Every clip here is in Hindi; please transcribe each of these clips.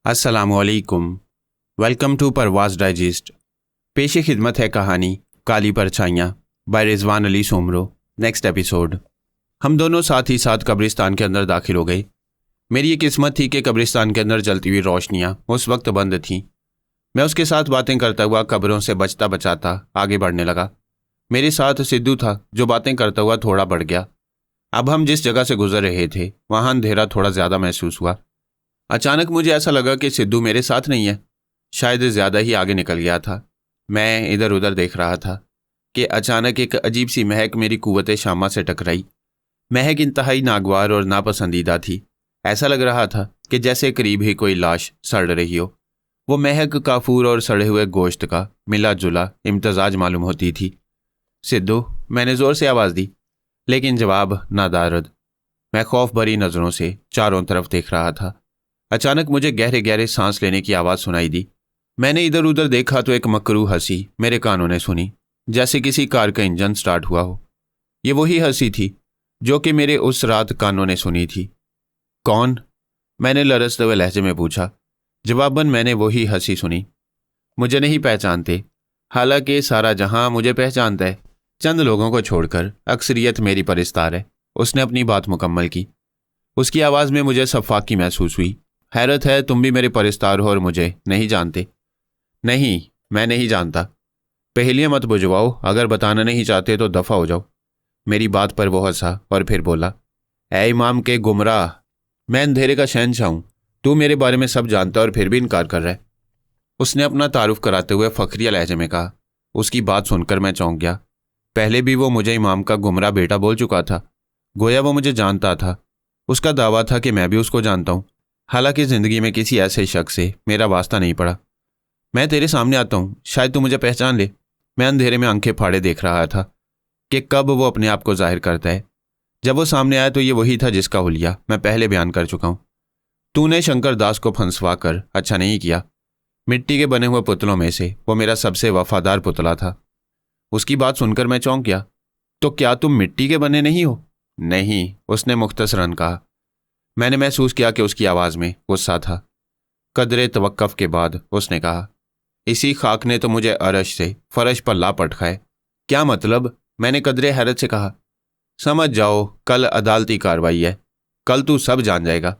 अस्सलामुअलैकुम। Welcome to Parwaz digest. पेश खिदमत है कहानी Kali Parchaiyan by Rizwan Ali Soomro. Next episode. हम दोनों साथ ही साथ कब्रिस्तान के अंदर दाखिल हो गए। मेरी ये किस्मत थी कि कब्रिस्तान के अंदर जलती हुई रोशनियाँ उस वक्त बंद थीं। मैं उसके साथ बातें करता हुआ कब्रों से बचता बचाता आगे बढ़ने लगा। मेरे साथ सिद्धू था जो बातें करता हुआ थोड़ा बढ़ गया। अब हम जिस जगह से गुजर रहे थे वहाँ अंधेरा थोड़ा ज़्यादा महसूस हुआ। अचानक मुझे ऐसा लगा कि सिद्धू मेरे साथ नहीं है, शायद ज़्यादा ही आगे निकल गया था। मैं इधर उधर देख रहा था कि अचानक एक अजीब सी महक मेरी कुव्वते शामा से टकराई। महक इंतहाई नागवार और नापसंदीदा थी। ऐसा लग रहा था कि जैसे करीब ही कोई लाश सड़ रही हो। वो महक काफूर और सड़े हुए गोश्त का मिला जुला इम्तजाज मालूम होती थी। सिद्धू, मैंने ज़ोर से आवाज़ दी, लेकिन जवाब नादारद। मैं खौफ भरी नज़रों से चारों तरफ देख रहा था। अचानक मुझे गहरे गहरे सांस लेने की आवाज़ सुनाई दी। मैंने इधर उधर देखा तो एक मकरू हंसी मेरे कानों ने सुनी, जैसे किसी कार का इंजन स्टार्ट हुआ हो। ये वही हंसी थी जो कि मेरे उस रात कानों ने सुनी थी। कौन? मैंने लरजते हुए लहजे में पूछा। जवाबन मैंने वही हंसी सुनी। मुझे नहीं पहचानते, हालांकि सारा जहां मुझे पहचानता है, चंद लोगों को छोड़कर अक्सरियत मेरी परिस्तार है। उसने अपनी बात मुकम्मल की। उसकी आवाज़ में मुझे सफाकी महसूस हुई। हैरत है, तुम भी मेरे परिस्तार हो और मुझे नहीं जानते। नहीं, मैं नहीं जानता। पहेलियां मत बुझवाओ, अगर बताना नहीं चाहते तो दफा हो जाओ। मेरी बात पर वो हंसा और फिर बोला, ऐ इमाम के गुमराह, मैं अंधेरे का शहंशाह हूं। तू मेरे बारे में सब जानता और फिर भी इनकार कर रहा है। उसने अपना तारुफ कराते हुए फखरिया लहजे में कहा। उसकी बात सुनकर मैं चौंक गया। पहले भी वो मुझे इमाम का गुमराह बेटा बोल चुका था। गोया वो मुझे जानता था। उसका दावा था कि मैं भी उसको जानता हूं। हालांकि जिंदगी में किसी ऐसे शख्स से मेरा वास्ता नहीं पड़ा। मैं तेरे सामने आता हूं, शायद तू मुझे पहचान ले। मैं अंधेरे में आंखें फाड़े देख रहा था कि कब वो अपने आप को जाहिर करता है। जब वो सामने आया तो ये वही था जिसका हुलिया मैं पहले बयान कर चुका हूं। तूने शंकर दास को फंसवा कर अच्छा नहीं किया। मिट्टी के बने हुए पुतलों में से वो मेरा सबसे वफादार पुतला था। उसकी बात सुनकर मैं चौंक गया। तो क्या तुम मिट्टी के बने नहीं हो? नहीं, उसने मुख्तसरन कहा। मैंने महसूस किया कि उसकी आवाज़ में गुस्सा था। कदरे तवक्कफ के बाद उसने कहा, इसी खाक ने तो मुझे अरश से फर्श पर ला पटका है। क्या मतलब? मैंने कदरे हैरत से कहा। समझ जाओ, कल अदालती कार्रवाई है। कल तू सब जान जाएगा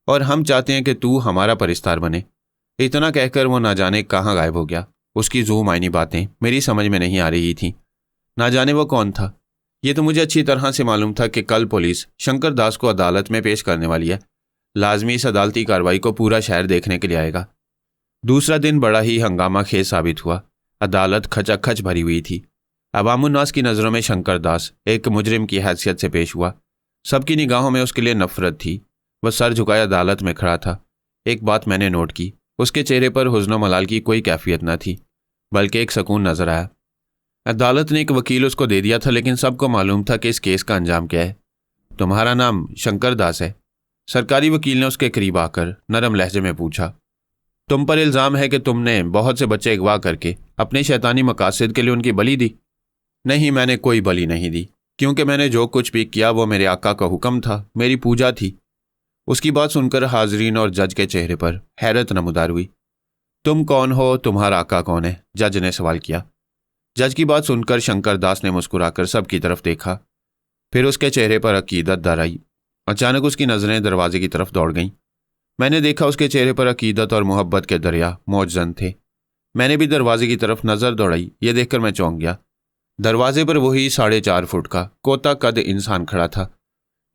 और हम चाहते हैं कि तू हमारा परिस्तार बने। इतना कहकर वो ना जाने कहाँ गायब हो गया। उसकी जू मायनी बातें मेरी समझ में नहीं आ रही थी। ना जाने वो कौन था। ये तो मुझे अच्छी तरह से मालूम था कि कल पुलिस शंकर दास को अदालत में पेश करने वाली है। लाजमी इस अदालती कार्रवाई को पूरा शहर देखने के लिए आएगा। दूसरा दिन बड़ा ही हंगामा खेज साबित हुआ। अदालत खचाखच भरी हुई थी। अवामुन्नास की नज़रों में शंकर दास एक मुजरिम की हैसियत से पेश हुआ। सबकी निगाहों में उसके लिए नफरत थी। वह सर झुकाए अदालत में खड़ा था। एक बात मैंने नोट की, उसके चेहरे पर हुज़्न मलाल की कोई कैफियत न थी, बल्कि एक सुकून नजर आया। अदालत ने एक वकील उसको दे दिया था, लेकिन सबको मालूम था कि इस केस का अंजाम क्या है। तुम्हारा नाम शंकर दास है? सरकारी वकील ने उसके करीब आकर नरम लहजे में पूछा। तुम पर इल्ज़ाम है कि तुमने बहुत से बच्चे अगवा करके अपने शैतानी मकासद के लिए उनकी बलि दी। नहीं, मैंने कोई बलि नहीं दी, क्योंकि मैंने जो कुछ भी किया वो मेरे आका का हुक्म था, मेरी पूजा थी। उसकी बात सुनकर हाजरीन और जज के चेहरे पर हैरत नमूदार हुई। तुम कौन हो? तुम्हारा आका कौन है? जज ने सवाल किया। जज की बात सुनकर शंकर दास ने मुस्कुराकर सबकी तरफ देखा। फिर उसके चेहरे पर अकीदत दर आई। अचानक उसकी नज़रें दरवाजे की तरफ दौड़ गईं। मैंने देखा उसके चेहरे पर अकीदत और मोहब्बत के दरिया मौजज़न थे। मैंने भी दरवाजे की तरफ नज़र दौड़ाई। ये देखकर मैं चौंक गया। दरवाजे पर वही 4.5 फुट का कोता कद इंसान खड़ा था,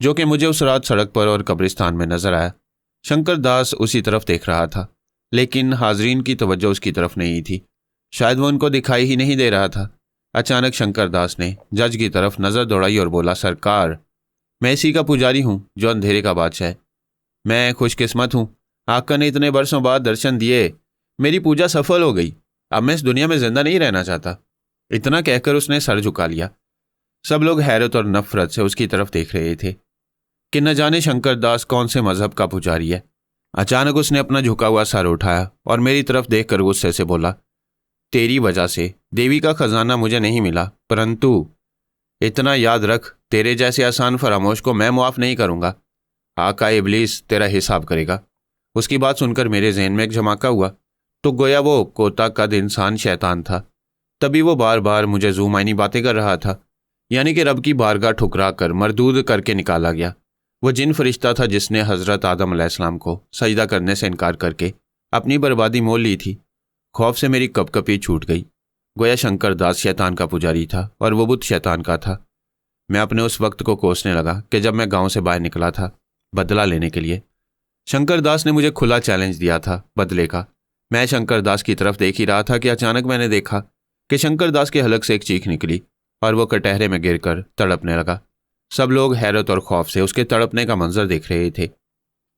जो कि मुझे उस रात सड़क पर और कब्रिस्तान में नजर आया। शंकर दास उसी तरफ देख रहा था, लेकिन हाजरीन की तवज्जो उसकी तरफ नहीं थी। शायद वो उनको दिखाई ही नहीं दे रहा था। अचानक शंकर दास ने जज की तरफ नज़र दौड़ाई और बोला, सरकार, मैं इसी का पुजारी हूँ जो अंधेरे का बादशाह है। मैं खुशकिस्मत हूँ, आका ने इतने बरसों बाद दर्शन दिए। मेरी पूजा सफल हो गई। अब मैं इस दुनिया में जिंदा नहीं रहना चाहता। इतना कहकर उसने सर झुका लिया। सब लोग हैरत और नफरत से उसकी तरफ देख रहे थे कि न जाने शंकर दास कौन से मजहब का पुजारी है। अचानक उसने अपना झुका हुआ सर उठाया और मेरी तरफ देखकर गुस्से से बोला, तेरी वजह से देवी का खजाना मुझे नहीं मिला, परंतु इतना याद रख, तेरे जैसे आसान फरामोश को मैं मुआफ नहीं करूंगा। आका इबलीस तेरा हिसाब करेगा। उसकी बात सुनकर मेरे जहन में एक झमाका हुआ, तो गोया वो कोता कद इंसान शैतान था। तभी वो बार बार मुझे ज़ूमाइनी बातें कर रहा था, यानी कि रब की बारगाह ठुकरा कर मरदूद करके निकाला गया। वो जिन फरिश्ता था जिसने हज़रत आदम अलैहिस्सलाम को सजदा करने से इनकार करके अपनी बर्बादी मोल ली थी। खौफ से मेरी कपकपी छूट गई। गोया शंकर दास शैतान का पुजारी था और वो बुत शैतान का था। मैं अपने उस वक्त को कोसने लगा कि जब मैं गांव से बाहर निकला था बदला लेने के लिए। शंकर दास ने मुझे खुला चैलेंज दिया था बदले का। मैं शंकर दास की तरफ देख ही रहा था कि अचानक मैंने देखा कि शंकर दास के हलक से एक चीख निकली और वो कटहरे में गिरकर तड़पने लगा। सब लोग हैरत और खौफ से उसके तड़पने का मंजर देख रहे थे।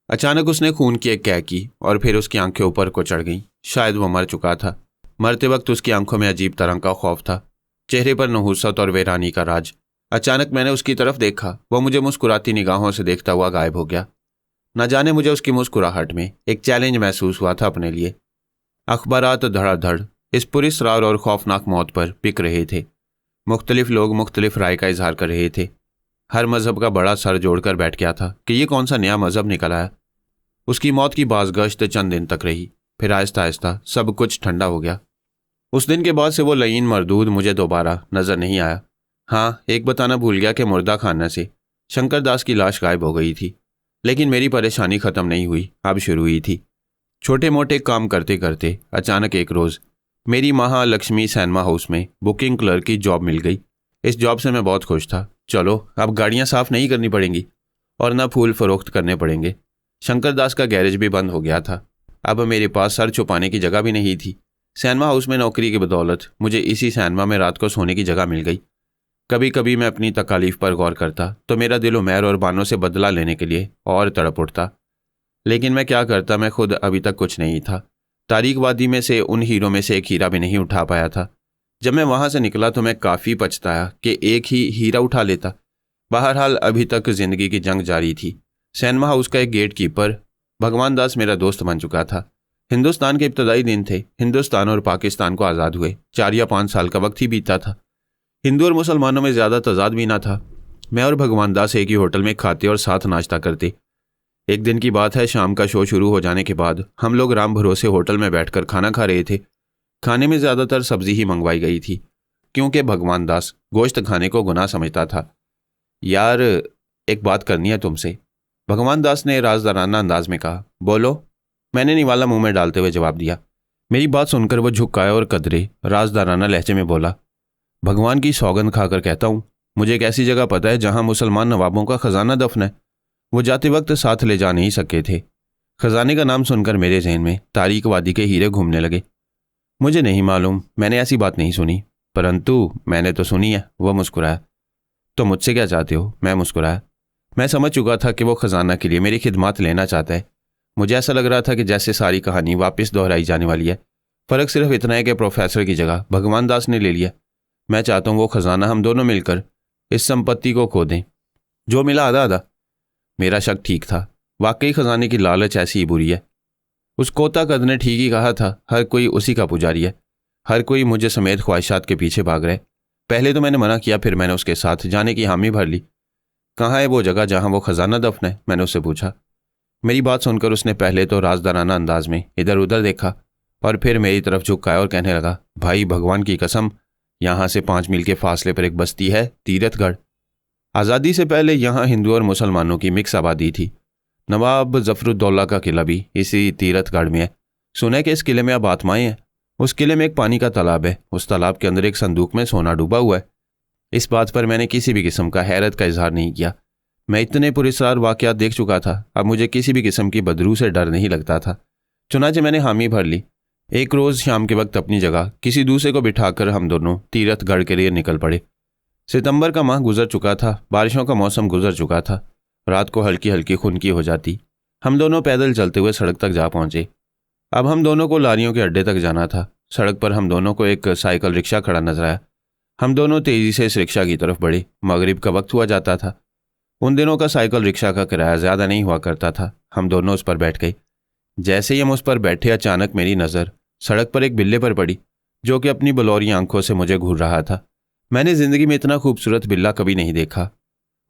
अचानक उसने खून की एक कै की और फिर उसकी आंखें ऊपर को चढ़ गईं। शायद वो मर चुका था। मरते वक्त उसकी आंखों में अजीब तरह का खौफ था, चेहरे पर नहुसत और वीरानी का राज। अचानक मैंने उसकी तरफ देखा। वो मुझे मुस्कुराती निगाहों से देखता हुआ गायब हो गया। न जाने मुझे उसकी मुस्कुराहट में एक चैलेंज महसूस हुआ था अपने लिए। अखबारात धड़ाधड़ इस पुरस्कार और खौफनाक मौत पर बिक रहे थे। मुख्तलिफ लोग मुख्तलिफ राय का इजहार कर रहे थे। हर मज़हब का बड़ा सर जोड़कर बैठ गया था कि ये कौन सा नया मज़हब निकल आया। उसकी मौत की बाज़गश्त चंद दिन तक रही, फिर आहिस्ता आहिस्ता सब कुछ ठंडा हो गया। उस दिन के बाद से वो लईन मरदूद मुझे दोबारा नज़र नहीं आया। हाँ, एक बताना भूल गया कि मुर्दा खाना से शंकर दास की लाश गायब हो गई थी। लेकिन मेरी परेशानी ख़त्म नहीं हुई, अब शुरू हुई थी। छोटे मोटे काम करते करते अचानक एक रोज़ मेरी महालक्ष्मी सिनेमा हाउस में बुकिंग क्लर्क की जॉब मिल गई। इस जॉब से मैं बहुत खुश था। चलो, अब गाड़ियाँ साफ़ नहीं करनी पड़ेंगी और न फूल फरोख्त करने पड़ेंगे। शंकर दास का गैरेज भी बंद हो गया था। अब मेरे पास सर छुपाने की जगह भी नहीं थी। सिनेमा हाउस में नौकरी की बदौलत मुझे इसी सिनेमा में रात को सोने की जगह मिल गई। कभी कभी मैं अपनी तकालीफ पर गौर करता तो मेरा दिल उमैर और बानों से बदला लेने के लिए और तड़प उठता। लेकिन मैं क्या करता, मैं खुद अभी तक कुछ नहीं था। तारीक वादी में से उन हीरों में से एक हीरा भी नहीं उठा पाया था। जब मैं वहाँ से निकला तो मैं काफ़ी पछताया कि एक ही हीरा उठा लेता। बहरहाल अभी तक ज़िंदगी की जंग जारी थी। सिनेमा हाउस का एक गेट कीपर भगवान दास मेरा दोस्त बन चुका था। हिंदुस्तान के इब्तदाई दिन थे। हिंदुस्तान और पाकिस्तान को आज़ाद हुए 4 या 5 साल का वक्त ही बीता था। हिंदू और मुसलमानों में ज़्यादा तजाद भी ना था। मैं और भगवान दास एक ही होटल में खाते और साथ नाश्ता करते। एक दिन की बात है, शाम का शो शुरू हो जाने के बाद हम लोग राम भरोसे होटल में बैठकर खाना खा रहे थे। खाने में ज़्यादातर सब्जी ही मंगवाई गई थी, क्योंकि भगवान दास गोश्त खाने को गुनाह समझता था। यार, एक बात करनी है तुमसे, भगवान दास ने राजदाराना अंदाज में कहा। बोलो, मैंने निवाला मुंह में डालते हुए जवाब दिया। मेरी बात सुनकर वो झुकाए और कदरे राजदाराना लहजे में बोला, भगवान की सौगंध खाकर कहता हूँ, मुझे एक ऐसी जगह पता है जहाँ मुसलमान नवाबों का खजाना दफन है। वो जाते वक्त साथ ले जा नहीं सके थे। खजाने का नाम सुनकर मेरे जहन में तारीक वादी के हीरे घूमने लगे। मुझे नहीं मालूम, मैंने ऐसी बात नहीं सुनी, परंतु मैंने तो सुनी है। वह मुस्कुराया। तो मुझसे क्या चाहते हो? मैं मुस्कुराया। मैं समझ चुका था कि वो खजाना के लिए मेरी खिदमत लेना चाहता है। मुझे ऐसा लग रहा था कि जैसे सारी कहानी वापस दोहराई जाने वाली है। फ़र्क सिर्फ इतना है कि प्रोफेसर की जगह भगवान दास ने ले लिया। मैं चाहता हूँ वो खजाना हम दोनों मिलकर इस संपत्ति को खो दें। जो मिला आधा आधा। मेरा शक ठीक था। वाकई खजाने की लालच ऐसी ही बुरी है। उस कोता कद ने ठीक ही कहा था, हर कोई उसी का पुजारी है। हर कोई मुझे समेत ख्वाहिशात के पीछे भाग रहे। पहले तो मैंने मना किया, फिर मैंने उसके साथ जाने की हामी भर ली। कहाँ है वो जगह जहाँ वो खजाना दफन है? मैंने उससे पूछा। मेरी बात सुनकर उसने पहले तो राजदाराना अंदाज में इधर उधर देखा और फिर मेरी तरफ झुकाया और कहने लगा, भाई भगवान की कसम, यहाँ से 5 मील के फासले पर एक बस्ती है, तीरथगढ़। आज़ादी से पहले यहाँ हिंदू और मुसलमानों की मिक्स आबादी थी। नवाब जफरुद्दौला का किला भी इसी तीरथगढ़ में है। सुना है कि इस किले में अब आत्माएं हैं। उस किले में एक पानी का तालाब है। उस तालाब के अंदर एक संदूक में सोना डूबा हुआ है। इस बात पर मैंने किसी भी किस्म का हैरत का इजहार नहीं किया। मैं इतने पुरस्कार वाक़यात देख चुका था, अब मुझे किसी भी किस्म की बदरू से डर नहीं लगता था। चुनाचे मैंने हामी भर ली। एक रोज़ शाम के वक्त अपनी जगह किसी दूसरे को बिठाकर हम दोनों तीरथगढ़ के लिए निकल पड़े। सितंबर का माह गुजर चुका था। बारिशों का मौसम गुजर चुका था। रात को हल्की हल्की खुनकी हो जाती। हम दोनों पैदल चलते हुए सड़क तक जा पहुंचे। अब हम दोनों को लारियों के अड्डे तक जाना था। सड़क पर हम दोनों को एक साइकिल रिक्शा खड़ा नजर आया। हम दोनों तेज़ी से इस रिक्शा की तरफ बढ़े। मगरिब का वक्त हुआ जाता था। उन दिनों का साइकिल रिक्शा का किराया ज़्यादा नहीं हुआ करता था। हम दोनों उस पर बैठ गए। जैसे ही हम उस पर बैठे, अचानक मेरी नज़र सड़क पर एक बिल्ले पर पड़ी, जो कि अपनी बलौरी आंखों से मुझे घूर रहा था। मैंने ज़िंदगी में इतना खूबसूरत बिल्ला कभी नहीं देखा।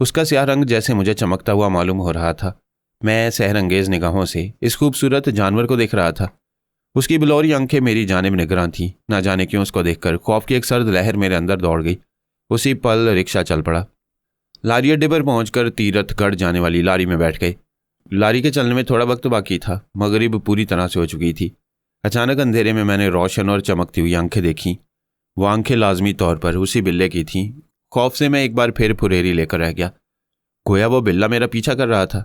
उसका स्याह रंग जैसे मुझे चमकता हुआ मालूम हो रहा था। मैं सहरंगेज निगाहों से इस खूबसूरत जानवर को देख रहा था। उसकी बिलौरी आंखें मेरी जानिब निगरान थीं। ना जाने क्यों उसको देखकर खौफ की एक सर्द लहर मेरे अंदर दौड़ गई। उसी पल रिक्शा चल पड़ा। लारी अड्डे पर पहुंचकर तीरथगढ़ जाने वाली लारी में बैठ गए। लारी के चलने में थोड़ा वक्त बाकी था। मगरिब पूरी तरह से हो चुकी थी। अचानक अंधेरे में मैंने रोशन और चमकती हुई आंखें देखीं। वो आंखें लाजमी तौर पर उसी बिल्ले की थीं। खौफ से मैं एक बार फिर फुरेरी लेकर रह गया। गोया वो बिल्ला मेरा पीछा कर रहा था।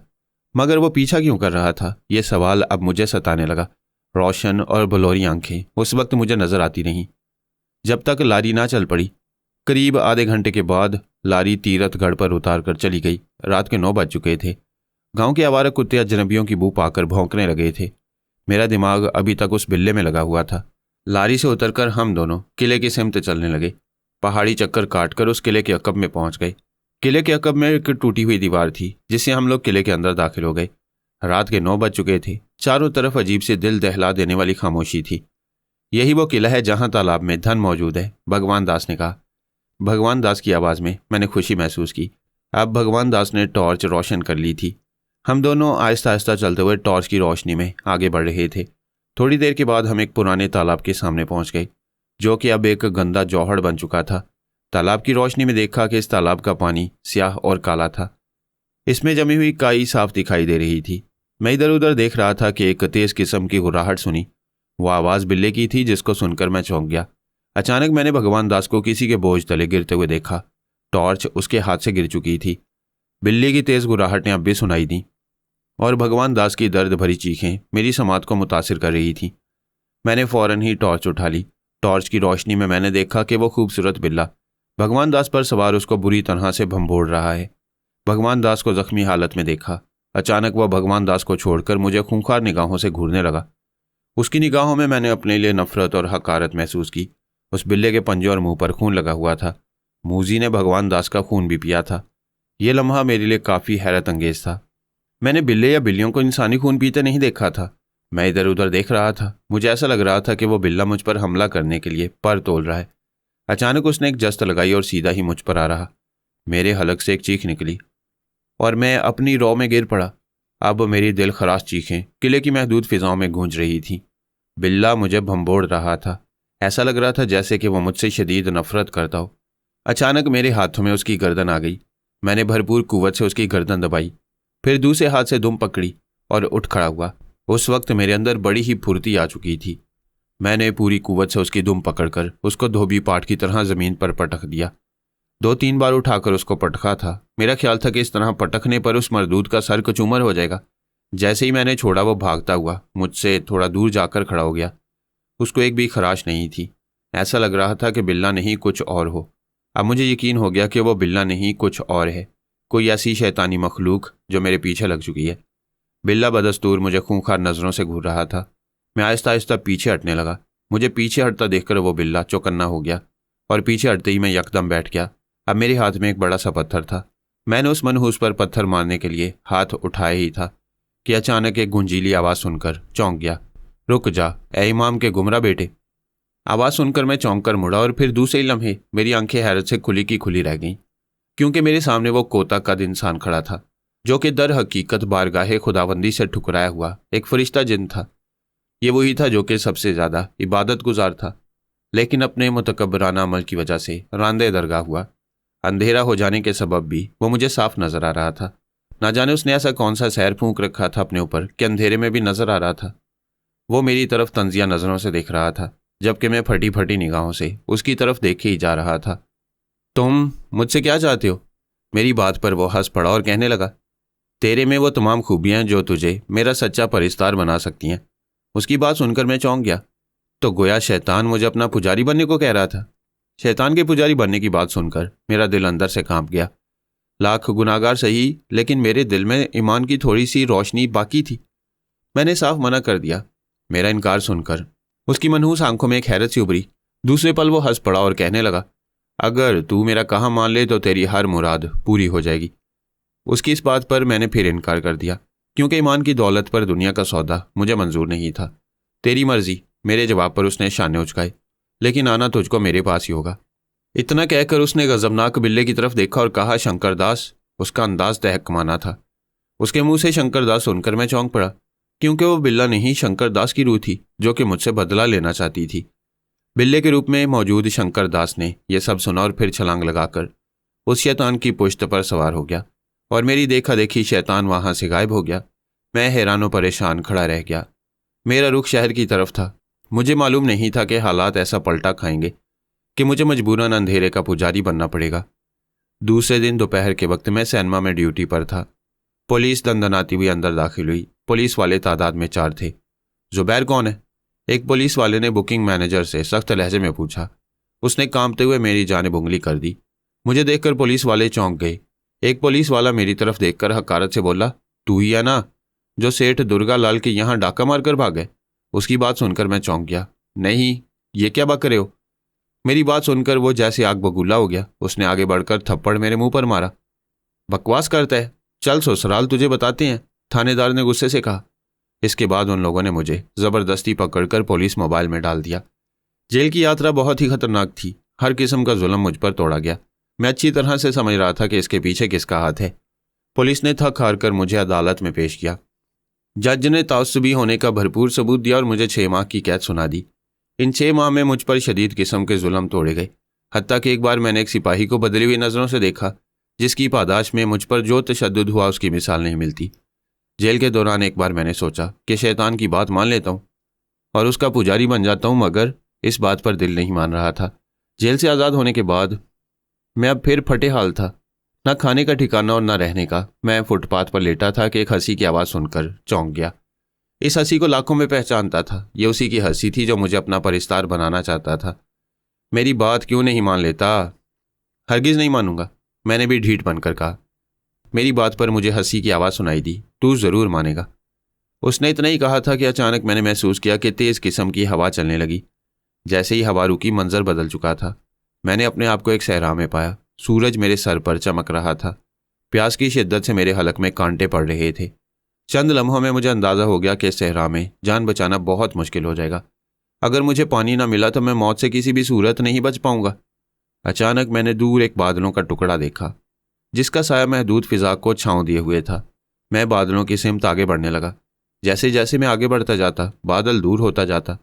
मगर वो पीछा क्यों कर रहा था, ये सवाल अब मुझे सताने लगा। रोशन और बलौरी आंखें उस वक्त मुझे नजर आती रहीं जब तक लारी ना चल पड़ी। करीब आधे घंटे के बाद लारी तीरथगढ़ पर उतार कर चली गई। रात के 9 बज चुके थे। गांव के आवारा कुत्ते अजनबियों की बू पाकर भौंकने लगे थे। मेरा दिमाग अभी तक उस बिल्ले में लगा हुआ था। लारी से उतरकर हम दोनों किले की सिमत चलने लगे। पहाड़ी चक्कर काटकर उस किले के अकब में पहुंच गए। किले के अकब में एक टूटी हुई दीवार थी जिससे हम लोग किले के अंदर दाखिल हो गए। रात के 9 बज चुके थे। चारों तरफ अजीब से दिल दहला देने वाली खामोशी थी। यही वो किला है जहां तालाब में धन मौजूद है, भगवान दास ने कहा। भगवान दास की आवाज़ में मैंने खुशी महसूस की। अब भगवान दास ने टॉर्च रोशन कर ली थी। हम दोनों आहिस्ता आहिस्ता चलते हुए टॉर्च की रोशनी में आगे बढ़ रहे थे। थोड़ी देर के बाद हम एक पुराने तालाब के सामने पहुंच गए जो कि अब एक गंदा जौहड़ बन चुका था। तालाब की रोशनी में देखा कि इस तालाब का पानी स्याह और काला था। इसमें जमी हुई काई साफ दिखाई दे रही थी। मैं इधर उधर देख रहा था कि एक तेज किस्म की गुर्राहट सुनी। वो आवाज़ बिल्ले की थी जिसको सुनकर मैं चौंक गया। अचानक मैंने भगवान दास को किसी के बोझ तले गिरते हुए देखा। टॉर्च उसके हाथ से गिर चुकी थी। बिल्ली की तेज गुर्राहटें अब भी सुनाई दी और भगवान दास की दर्द भरी चीखें मेरी समात को मुतासिर कर रही थी। मैंने फौरन ही टॉर्च उठा ली। टॉर्च की रोशनी में मैंने देखा कि वो खूबसूरत बिल्ला भगवान दास पर सवार उसको बुरी तरह से भंभोड़ रहा है। भगवान दास को जख्मी हालत में देखा। अचानक वह भगवान दास को छोड़कर मुझे खूंखार निगाहों से घूरने लगा। उसकी निगाहों में मैंने अपने लिए नफरत और हकारत महसूस की। उस बिल्ले के पंजे और मुंह पर खून लगा हुआ था। मूजी ने भगवान दास का खून भी पिया था। यह लम्हा मेरे लिए काफ़ी हैरत अंगेज था। मैंने बिल्ले या बिल्लियों को इंसानी खून पीते नहीं देखा था। मैं इधर उधर देख रहा था। मुझे ऐसा लग रहा था कि वो बिल्ला मुझ पर हमला करने के लिए पर तोल रहा है। अचानक उसने एक जस्त लगाई और सीधा ही मुझ पर आ रहा। मेरे हलक से एक चीख निकली और मैं अपनी रौ में गिर पड़ा। अब मेरी दिल खराश चीखें किले की महदूद फिजाओं में गूंज रही थी। बिल्ला मुझे भंबोड़ रहा था। ऐसा लग रहा था जैसे कि वो मुझसे शदीद नफरत करता हो। अचानक मेरे हाथों में उसकी गर्दन आ गई। मैंने भरपूर कुव्वत से उसकी गर्दन दबाई, फिर दूसरे हाथ से दुम पकड़ी और उठ खड़ा हुआ। उस वक्त मेरे अंदर बड़ी ही फुर्ती आ चुकी थी। मैंने पूरी कुव्वत से उसकी दुम पकड़कर उसको धोबी पाट की तरह ज़मीन पर पटक दिया। 2-3 बार उठाकर उसको पटका था। मेरा ख्याल था कि इस तरह पटकने पर उस मरदूद का सर कचूमर हो जाएगा। जैसे ही मैंने छोड़ा वो भागता हुआ मुझसे थोड़ा दूर जाकर खड़ा हो गया। उसको एक भी खराश नहीं थी। ऐसा लग रहा था कि बिल्ला नहीं कुछ और हो। अब मुझे यकीन हो गया कि वो बिल्ला नहीं कुछ और है, कोई ऐसी शैतानी मखलूक जो मेरे पीछे लग चुकी है। बिल्ला बदस्तूर मुझे खूंखार नज़रों से घूर रहा था। मैं आहिस्ता आहिस्ता पीछे हटने लगा। मुझे पीछे हटता देखकर वो बिल्ला चौकन्ना हो गया और पीछे हटते ही मैं यकदम बैठ गया। अब मेरे हाथ में एक बड़ा सा पत्थर था। मैंने उस मनहूस पर पत्थर मारने के लिए हाथ उठाए ही था कि अचानक एक गुंजीली आवाज़ सुनकर चौंक गया। रुक जा ए इमाम के गुमराह बेटे। आवाज़ सुनकर मैं चौंक कर मुड़ा और फिर दूसरे ही लम्हे मेरी आंखें हैरत से खुली की खुली रह गईं, क्योंकि मेरे सामने वो कोता कद इंसान खड़ा था जो कि दर हकीकत बारगाहे खुदाबंदी से ठुकराया हुआ एक फरिश्ता जिन था। ये वही था जो कि सबसे ज़्यादा इबादत गुजार था, लेकिन अपने मुतकब्बराना अमल की वजह से रांदे दरगाह हुआ। अंधेरा हो जाने के सबब भी वो मुझे साफ नजर आ रहा था। ना जाने उसने ऐसा कौन सा सैर फूंक रखा था अपने ऊपर कि अंधेरे में भी नजर आ रहा था। वो मेरी तरफ तंजिया नजरों से देख रहा था, जबकि मैं फटी फटी निगाहों से उसकी तरफ देखे ही जा रहा था। तुम मुझसे क्या चाहते हो? मेरी बात पर वो हंस पड़ा और कहने लगा, तेरे में वो तमाम खूबियां जो तुझे मेरा सच्चा परिस्तार बना सकती हैं। उसकी बात सुनकर मैं चौंक गया। तो गोया शैतान मुझे अपना पुजारी बनने को कह रहा था। शैतान के पुजारी बनने की बात सुनकर मेरा दिल अंदर से कांप गया। लाख गुनाहगार सही, लेकिन मेरे दिल में ईमान की थोड़ी सी रोशनी बाकी थी। मैंने साफ मना कर दिया। मेरा इनकार सुनकर उसकी मनहूस आंखों में एक हैरत सी उभरी। दूसरे पल वो हंस पड़ा और कहने लगा, अगर तू मेरा कहा मान ले तो तेरी हर मुराद पूरी हो जाएगी। उसकी इस बात पर मैंने फिर इनकार कर दिया, क्योंकि ईमान की दौलत पर दुनिया का सौदा मुझे मंजूर नहीं था। तेरी मर्जी, मेरे जवाब पर उसने शाने उचकाए, लेकिन आना तुझको मेरे पास ही होगा। इतना कहकर उसने गजबनाक बिल्ले की तरफ देखा और कहा, शंकर दास। उसका अंदाज तहकमाना था। उसके मुंह से शंकर दास सुनकर मैं चौंक पड़ा, क्योंकि वो बिल्ला नहीं शंकर दास की रूह थी जो कि मुझसे बदला लेना चाहती थी। बिल्ले के रूप में मौजूद शंकर दास ने यह सब सुना और फिर छलांग लगाकर उस शैतान की पुश्त पर सवार हो गया और मेरी देखा देखी शैतान वहां से गायब हो गया। मैं हैरान और परेशान खड़ा रह गया। मेरा रुख शहर की तरफ था। मुझे मालूम नहीं था कि हालात ऐसा पलटा खाएंगे कि मुझे मजबूरन अंधेरे का पुजारी बनना पड़ेगा। दूसरे दिन दोपहर के वक्त मैं सैनमा में ड्यूटी पर था। पुलिस दंदनाती हुई अंदर दाखिल हुई। पुलिस वाले तादाद में 4 थे। जुबैर कौन है? एक पुलिस वाले ने बुकिंग मैनेजर से सख्त लहजे में पूछा। उसने कांपते हुए मेरी जानिब उंगली कर दी। मुझे देखकर पुलिस वाले चौंक गए। एक पुलिस वाला मेरी तरफ देखकर हकारत से बोला, तू ही है ना जो सेठ दुर्गा लाल के यहाँ डाका मारकर भागे? उसकी बात सुनकर मैं चौंक गया। नहीं, ये क्या बक रहे हो? मेरी बात सुनकर वो जैसे आग बगूला हो गया। उसने आगे बढ़कर थप्पड़ मेरे मुंह पर मारा। बकवास करता है, चल ससुराल तुझे बताते हैं, थानेदार ने गुस्से से कहा। इसके बाद उन लोगों ने मुझे जबरदस्ती पकड़कर पुलिस मोबाइल में डाल दिया। जेल की यात्रा बहुत ही खतरनाक थी। हर किस्म का जुल्म मुझ पर तोड़ा गया। मैं अच्छी तरह से समझ रहा था कि इसके पीछे किसका हाथ है। पुलिस ने थक हार कर मुझे अदालत में पेश किया। जज ने तासुबी होने का भरपूर सबूत दिया और मुझे 6 माह की कैद सुना दी। इन 6 माह में मुझ पर शदीद किस्म के जुल्म तोड़े गए। हत्ता कि एक बार मैंने एक सिपाही को बदली हुई नज़रों से देखा, जिसकी पादाश में मुझ पर जो तशद्दुद हुआ उसकी मिसाल नहीं मिलती। जेल के दौरान एक बार मैंने सोचा कि शैतान की बात मान लेता हूँ और उसका पुजारी बन जाता हूँ, मगर इस बात पर दिल नहीं मान रहा था। जेल से आज़ाद होने के बाद मैं अब फिर फटे हाल था, ना खाने का ठिकाना और ना रहने का। मैं फुटपाथ पर लेटा था कि एक हंसी की आवाज़ सुनकर चौंक गया। इस हंसी को लाखों में पहचानता था। ये उसी की हंसी थी जो मुझे अपना परिस्तार बनाना चाहता था। मेरी बात क्यों नहीं मान लेता? हरगिज़ नहीं मानूंगा, मैंने भी ढीठ बनकर कहा। मेरी बात पर मुझे हंसी की आवाज़ सुनाई दी। तू ज़रूर मानेगा। उसने इतना ही कहा था कि अचानक मैंने महसूस किया कि तेज़ किस्म की हवा चलने लगी। जैसे ही हवा रुकी, मंजर बदल चुका था। मैंने अपने आप को एक सहरा में पाया। सूरज मेरे सर पर चमक रहा था। प्यास की शिद्दत से मेरे हलक में कांटे पड़ रहे थे। चंद लम्हों में मुझे अंदाज़ा हो गया कि सहरा में जान बचाना बहुत मुश्किल हो जाएगा। अगर मुझे पानी ना मिला तो मैं मौत से किसी भी सूरत नहीं बच पाऊंगा। अचानक मैंने दूर एक बादलों का टुकड़ा देखा, जिसका साया महदूद फिजा को छांव दिए हुए था। मैं बादलों की सिमत आगे बढ़ने लगा। जैसे जैसे मैं आगे बढ़ता जाता, बादल दूर होता जाता।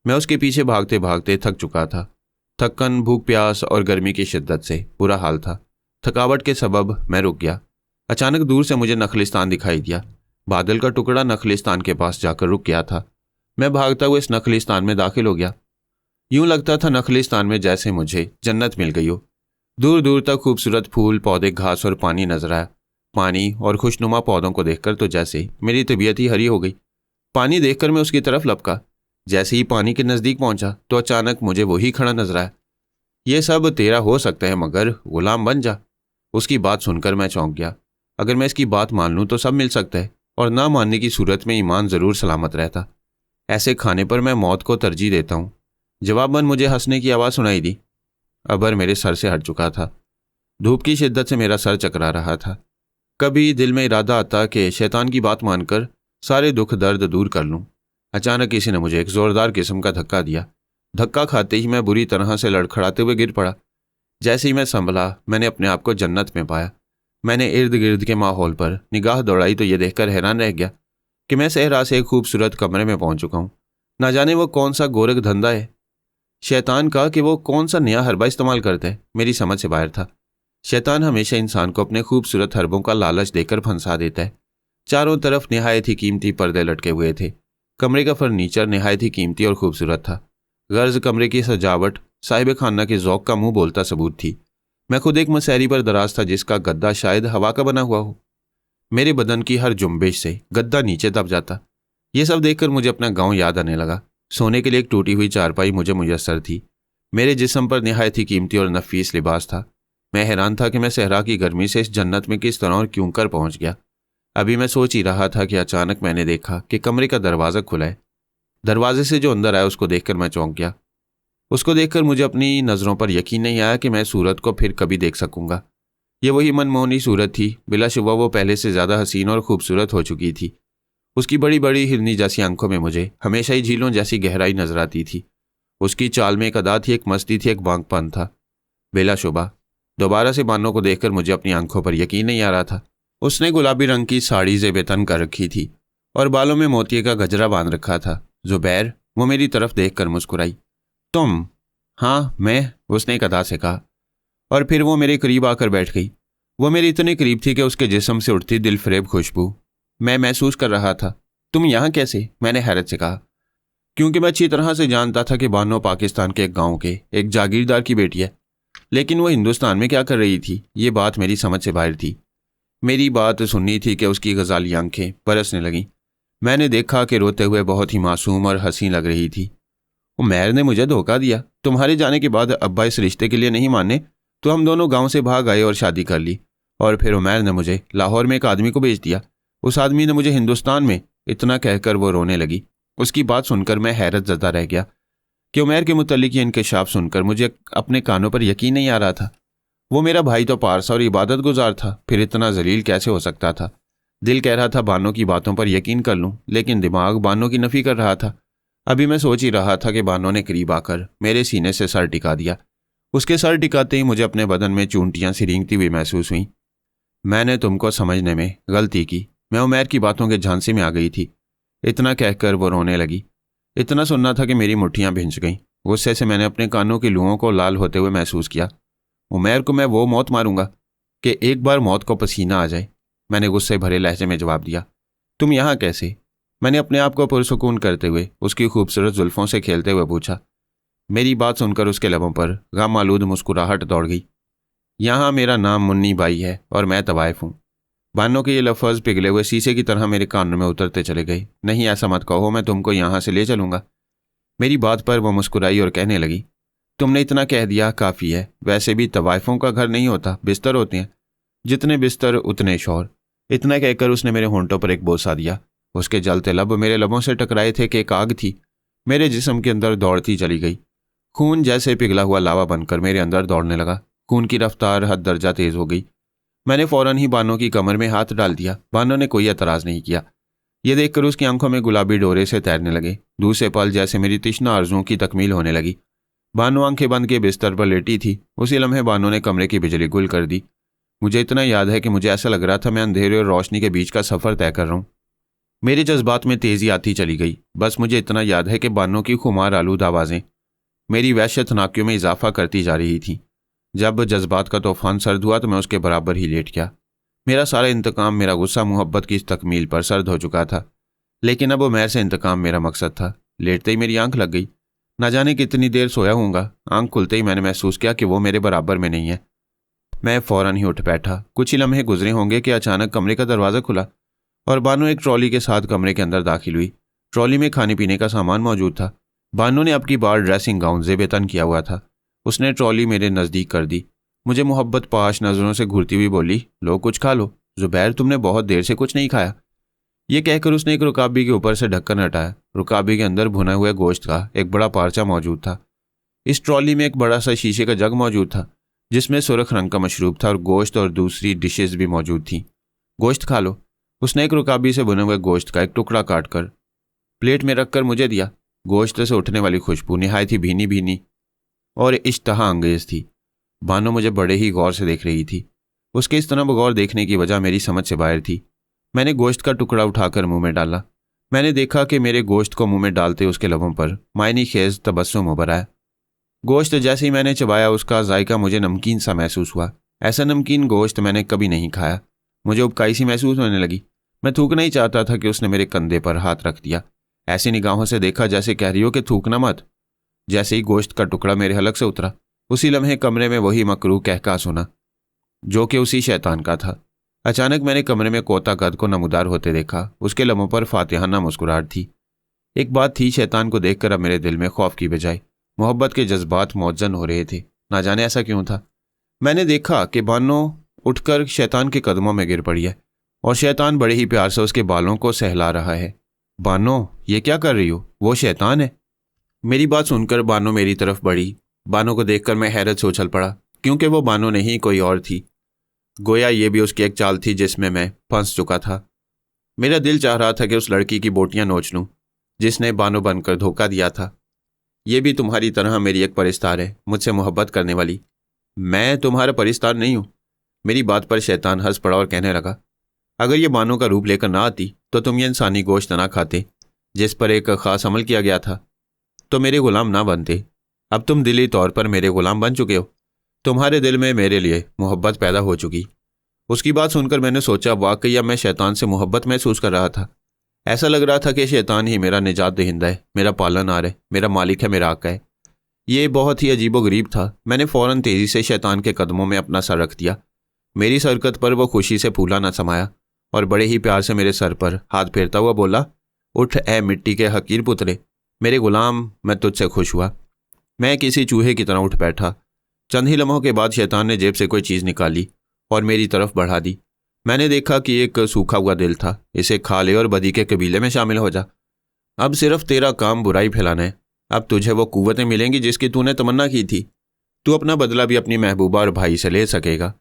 मैं उसके पीछे भागते भागते थक चुका था। थक्कन, भूख, प्यास और गर्मी की शिद्दत से बुरा हाल था। थकावट के सबब मैं रुक गया। अचानक दूर से मुझे नखलिस्तान दिखाई दिया। बादल का टुकड़ा नखलिस्तान के पास जाकर रुक गया था। मैं भागता हुआ इस नखलिस्तान में दाखिल हो गया। यूं लगता था नखलिस्तान में जैसे मुझे जन्नत मिल गई हो। दूर दूर तक खूबसूरत फूल, पौधे, घास और पानी नजर आया। पानी और खुशनुमा पौधों को देखकर तो जैसे मेरी तबीयत ही हरी हो गई। पानी देखकर मैं उसकी तरफ लपका। जैसे ही पानी के नज़दीक पहुंचा तो अचानक मुझे वही खड़ा नजर आया। ये सब तेरा हो सकता है, मगर गुलाम बन जा। उसकी बात सुनकर मैं चौंक गया। अगर मैं इसकी बात मान लूँ तो सब मिल सकता है, और ना मानने की सूरत में ईमान ज़रूर सलामत रहता। ऐसे खाने पर मैं मौत को तरजीह देता हूँ। जवाबन मुझे हंसने की आवाज़ सुनाई दी। अबर मेरे सर से हट चुका था। धूप की शिद्दत से मेरा सर चकरा रहा था। कभी दिल में इरादा आता कि शैतान की बात मानकर सारे दुख दर्द दूर कर लूं। अचानक किसी ने मुझे एक जोरदार किस्म का धक्का दिया। धक्का खाते ही मैं बुरी तरह से लड़खड़ाते हुए गिर पड़ा। जैसे ही मैं संभला, मैंने अपने आप को जन्नत में पाया। मैंने इर्द गिर्द के माहौल पर निगाह दौड़ाई तो ये देखकर हैरान रह गया कि मैं सहरा से एक खूबसूरत कमरे में पहुंच चुका हूँ। ना जाने वो कौन सा गोरख धंधा है शैतान का कि वो कौन सा नया हरबा इस्तेमाल करता है, मेरी समझ से बाहर था। शैतान हमेशा इंसान को अपने खूबसूरत हरबों का लालच देकर फंसा देता है। चारों तरफ निहायत ही कीमती पर्दे लटके हुए थे। कमरे का फर्नीचर निहायत ही कीमती और खूबसूरत था। गर्ज कमरे की सजावट साहिब खाना के ज़ौक़ का मुंह बोलता सबूत थी। मैं खुद एक मसहरी पर दराज था, जिसका गद्दा शायद हवा का बना हुआ हो। मेरे बदन की हर जुम्बिश से गद्दा नीचे दब जाता। ये सब देखकर मुझे अपना गाँव याद आने लगा। सोने के लिए एक टूटी हुई चारपाई मुझे मुयस्सर थी। मेरे जिस्म पर निहायत ही कीमती और नफीस लिबास था। मैं हैरान था कि मैं सहरा की गर्मी से इस जन्नत में किस तरह और क्यों कर पहुंच गया। अभी मैं सोच ही रहा था कि अचानक मैंने देखा कि कमरे का दरवाज़ा खुला है। दरवाजे से जो अंदर आया उसको देखकर मैं चौंक गया। उसको देखकर मुझे अपनी नज़रों पर यकीन नहीं आया कि मैं सूरत को फिर कभी देख सकूंगा। ये वही मनमोहनी सूरत थी। बिलाशुबा वो पहले से ज़्यादा हसीन और खूबसूरत हो चुकी थी। उसकी बड़ी बड़ी हिरनी जैसी आंखों में मुझे हमेशा ही झीलों जैसी गहराई नजर आती थी। उसकी चाल में एक अदा थी, एक मस्ती थी, एक बांकपन था। बिलाशुबा दोबारा से बानों को देखकर मुझे अपनी आंखों पर यकीन नहीं आ रहा था। उसने गुलाबी रंग की साड़ी ज़ेबेतन कर रखी थी और बालों में मोतिये का गजरा बांध रखा था। ज़ुबैर, वो मेरी तरफ देखकर मुस्कुराई। तुम? हाँ मैं, उसने एक अदा से कहा और फिर वो मेरे करीब आकर बैठ गई। वो मेरे इतने करीब थी कि उसके जिस्म से उठती दिलफरेब खुशबू मैं महसूस कर रहा था। तुम यहाँ कैसे? मैंने हैरत से कहा, क्योंकि मैं अच्छी तरह से जानता था कि बानो पाकिस्तान के एक गांव के एक जागीरदार की बेटी है, लेकिन वो हिंदुस्तान में क्या कर रही थी ये बात मेरी समझ से बाहर थी। मेरी बात सुननी थी कि उसकी गजाली आंखें बरसने लगीं। मैंने देखा कि रोते हुए बहुत ही मासूम और हंसी लग रही थी। उमैर ने मुझे धोखा दिया। तुम्हारे जाने के बाद अब्बा इस रिश्ते के लिए नहीं माने तो हम दोनों गांव से भाग आए और शादी कर ली। और फिर उमैर ने मुझे लाहौर में एक आदमी को भेज दिया। उस आदमी ने मुझे हिंदुस्तान में। इतना कहकर वो रोने लगी। उसकी बात सुनकर मैं हैरत ज़दा रह गया कि उमैर के मुतल्लिक ये इंकशाफ सुनकर मुझे अपने कानों पर यकीन नहीं आ रहा था। वो मेरा भाई तो पारसा और इबादत गुजार था, फिर इतना जलील कैसे हो सकता था? दिल कह रहा था बानो की बातों पर यकीन कर लूं, लेकिन दिमाग बानो की नफ़ी कर रहा था। अभी मैं सोच ही रहा था कि बानो ने करीब आकर मेरे सीने से सर टिका दिया। उसके सर टिकाते ही मुझे अपने बदन में चूंटियां सी रेंगती हुई महसूस हुई। मैंने तुमको समझने में गलती की। मैं उमैर की बातों के झांसे में आ गई थी। इतना कहकर वो रोने लगी। इतना सुनना था कि मेरी मुट्ठियां भिंच गईं। गुस्से से मैंने अपने कानों की लुओं को लाल होते हुए महसूस किया। उमैर को मैं वो मौत मारूंगा कि एक बार मौत को पसीना आ जाए। मैंने गुस्से भरे लहजे में जवाब दिया। तुम यहाँ कैसे? मैंने अपने आप को पुरसुकून करते हुए उसकी खूबसूरत जुल्फों से खेलते हुए पूछा। मेरी बात सुनकर उसके लबों पर गम आलूद मुस्कुराहट दौड़ गई। यहाँ मेरा नाम मुन्नी बाई है और मैं तवाइफ हूँ। बानो के ये लफ्ज़ पिघले हुए शीशे की तरह मेरे कानों में उतरते चले गए। नहीं, ऐसा मत कहो, मैं तुमको यहाँ से ले चलूँगा। मेरी बात पर वो मुस्कुराई और कहने लगी, तुमने इतना कह दिया काफ़ी है। वैसे भी तवाइफों का घर नहीं होता, बिस्तर होते हैं। जितने बिस्तर उतने शोर। इतना कहकर उसने मेरे होंठों पर एक बोसा दिया। उसके जलते लब मेरे लबों से टकराए थे कि एक आग थी मेरे जिस्म के अंदर दौड़ती चली गई। खून जैसे पिघला हुआ लावा बनकर मेरे अंदर दौड़ने लगा। खून की रफ्तार हद दर्जा तेज़ हो गई। मैंने फ़ौरन ही बानो की कमर में हाथ डाल दिया। बानो ने कोई एतराज़ नहीं किया। ये देखकर उसकी आंखों में गुलाबी डोरे से तैरने लगे। दूसरे पल जैसे मेरी तिश्ना आरज़ुओं की तकमील होने लगी। बानो आंखें बंद के बिस्तर पर लेटी थी। उसी लम्हे बानो ने कमरे की बिजली गुल कर दी। मुझे इतना याद है कि मुझे ऐसा लग रहा था मैं अंधेरे और रोशनी के बीच का सफ़र तय कर रहा हूँ। मेरे जज्बात में तेज़ी आती चली गई। बस मुझे इतना याद है कि बानो की खुमार आलूद आवाज़ें मेरी वहशतनाकियों में इजाफा करती जा रही थीं। जब जज्बात का तूफान सर्द हुआ तो मैं उसके बराबर ही लेट गया। मेरा सारा इंतकाम, मेरा गुस्सा मोहब्बत की इस तकमील पर सर्द हो चुका था, लेकिन अब उमैर से इंतकाम मेरा मकसद था। लेटते ही मेरी आंख लग गई। ना जाने कितनी देर सोया हूँगा। आंख खुलते ही मैंने महसूस किया कि वो मेरे बराबर में नहीं है। मैं फ़ौरन ही उठ बैठा। कुछ ही लम्हे गुजरे होंगे कि अचानक कमरे का दरवाज़ा खुला और बानो एक ट्रॉली के साथ कमरे के अंदर दाखिल हुई। ट्रॉली में खाने पीने का सामान मौजूद था। बानो ने अब की बार ड्रेसिंग गाउन ज़ेबेतन किया हुआ था। उसने ट्रॉली मेरे नज़दीक कर दी। मुझे मोहब्बत पाश नज़रों से घूरती हुई बोली, लो कुछ खा लो। ज़ुबैर, तुमने बहुत देर से कुछ नहीं खाया। ये कहकर उसने एक रुकाबी के ऊपर से ढक्कन हटाया। रुकाबी के अंदर भुना हुए गोश्त का एक बड़ा पार्चा मौजूद था। इस ट्रॉली में एक बड़ा सा शीशे का जग मौजूद था जिसमें सुर्ख रंग का मशरूब था और गोश्त और दूसरी डिशेस भी मौजूद थीं। गोश्त खा लो। उसने एक रुकाबी से बुने हुए गोश्त का एक टुकड़ा काटकर प्लेट में रखकर मुझे दिया। गोश्त से उठने वाली खुशबू निहायत ही भीनी भीनी और इश्तहा अंगेज थी। बानो मुझे बड़े ही गौर से देख रही थी। उसके इस तरह बगौर देखने की वजह मेरी समझ से बाहर थी। मैंने गोश्त का टुकड़ा उठाकर मुंह में डाला। मैंने देखा कि मेरे गोश्त को मुंह में डालते उसके लबों पर मायनी खेज तबस्सुम उभर आया। गोश्त जैसे ही मैंने चबाया उसका जायका मुझे नमकीन सा महसूस हुआ। ऐसा नमकीन गोश्त मैंने कभी नहीं खाया। मुझे उबकाई सी महसूस होने लगी। मैं थूकना ही चाहता था कि उसने मेरे कंधे पर हाथ रख दिया। ऐसी निगाहों से देखा जैसे कह रही हो कि थूकना मत। जैसे ही गोश्त का टुकड़ा मेरे हलक से उतरा, उसी लम्हे कमरे में वही मकरूह कहका सुना जो कि उसी शैतान का था। अचानक मैंने कमरे में कोता कद को नमूदार होते देखा। उसके लम्हों पर फातिहाना मुस्कुराहट थी। एक बात थी, शैतान को देखकर अब मेरे दिल में खौफ की बजाय मोहब्बत के जज्बात मौजन हो रहे थे। ना जाने ऐसा क्यों था। मैंने देखा कि बानो उठकर शैतान के कदमों में गिर पड़ी है और शैतान बड़े ही प्यार से उसके बालों को सहला रहा है। बानो, ये क्या कर रही हो? वो शैतान है। मेरी बात सुनकर बानो मेरी तरफ बढ़ी। बानो को देखकर मैं हैरत से उछल पड़ा, क्योंकि वो बानो नहीं कोई और थी। गोया ये भी उसकी एक चाल थी जिसमें मैं फंस चुका था। मेरा दिल चाह रहा था कि उस लड़की की बोटियां नोच लूं जिसने बानो बनकर धोखा दिया था। ये भी तुम्हारी तरह मेरी एक परिस्तार है, मुझसे मोहब्बत करने वाली। मैं तुम्हारा परिस्तार नहीं हूं। मेरी बात पर शैतान हंस पड़ा और कहने लगा, अगर ये बानो का रूप लेकर ना आती तो तुम ये इंसानी गोश्त ना खाते जिस पर एक खास अमल किया गया था, तो मेरे गुलाम ना बनते। अब तुम दिली तौर पर मेरे गुलाम बन चुके हो। तुम्हारे दिल में मेरे लिए मोहब्बत पैदा हो चुकी। उसकी बात सुनकर मैंने सोचा, वाकई अब मैं शैतान से मोहब्बत महसूस कर रहा था। ऐसा लग रहा था कि शैतान ही मेरा निजात दहिंदा है, मेरा पालनहार है, मेरा मालिक है, मेरा आका है। ये बहुत ही अजीबोगरीब था। मैंने फौरन तेजी से शैतान के कदमों में अपना सर रख दिया। मेरी सरकत पर वो खुशी से फूला न समाया और बड़े ही प्यार से मेरे सर पर हाथ फेरता हुआ बोला, उठ ए मिट्टी के हकीर पुतले, मेरे गुलाम, मैं तुझसे खुश हुआ। मैं किसी चूहे की तरह उठ बैठा। चंद ही लम्हों के बाद शैतान ने जेब से कोई चीज़ निकाली और मेरी तरफ बढ़ा दी। मैंने देखा कि एक सूखा हुआ दिल था। इसे खा ले और बदी के कबीले में शामिल हो जा। अब सिर्फ तेरा काम बुराई फैलाना है। अब तुझे वो कुव्वतें मिलेंगी जिसकी तूने तमन्ना की थी। तू अपना बदला भी अपनी महबूबा और भाई से ले सकेगा।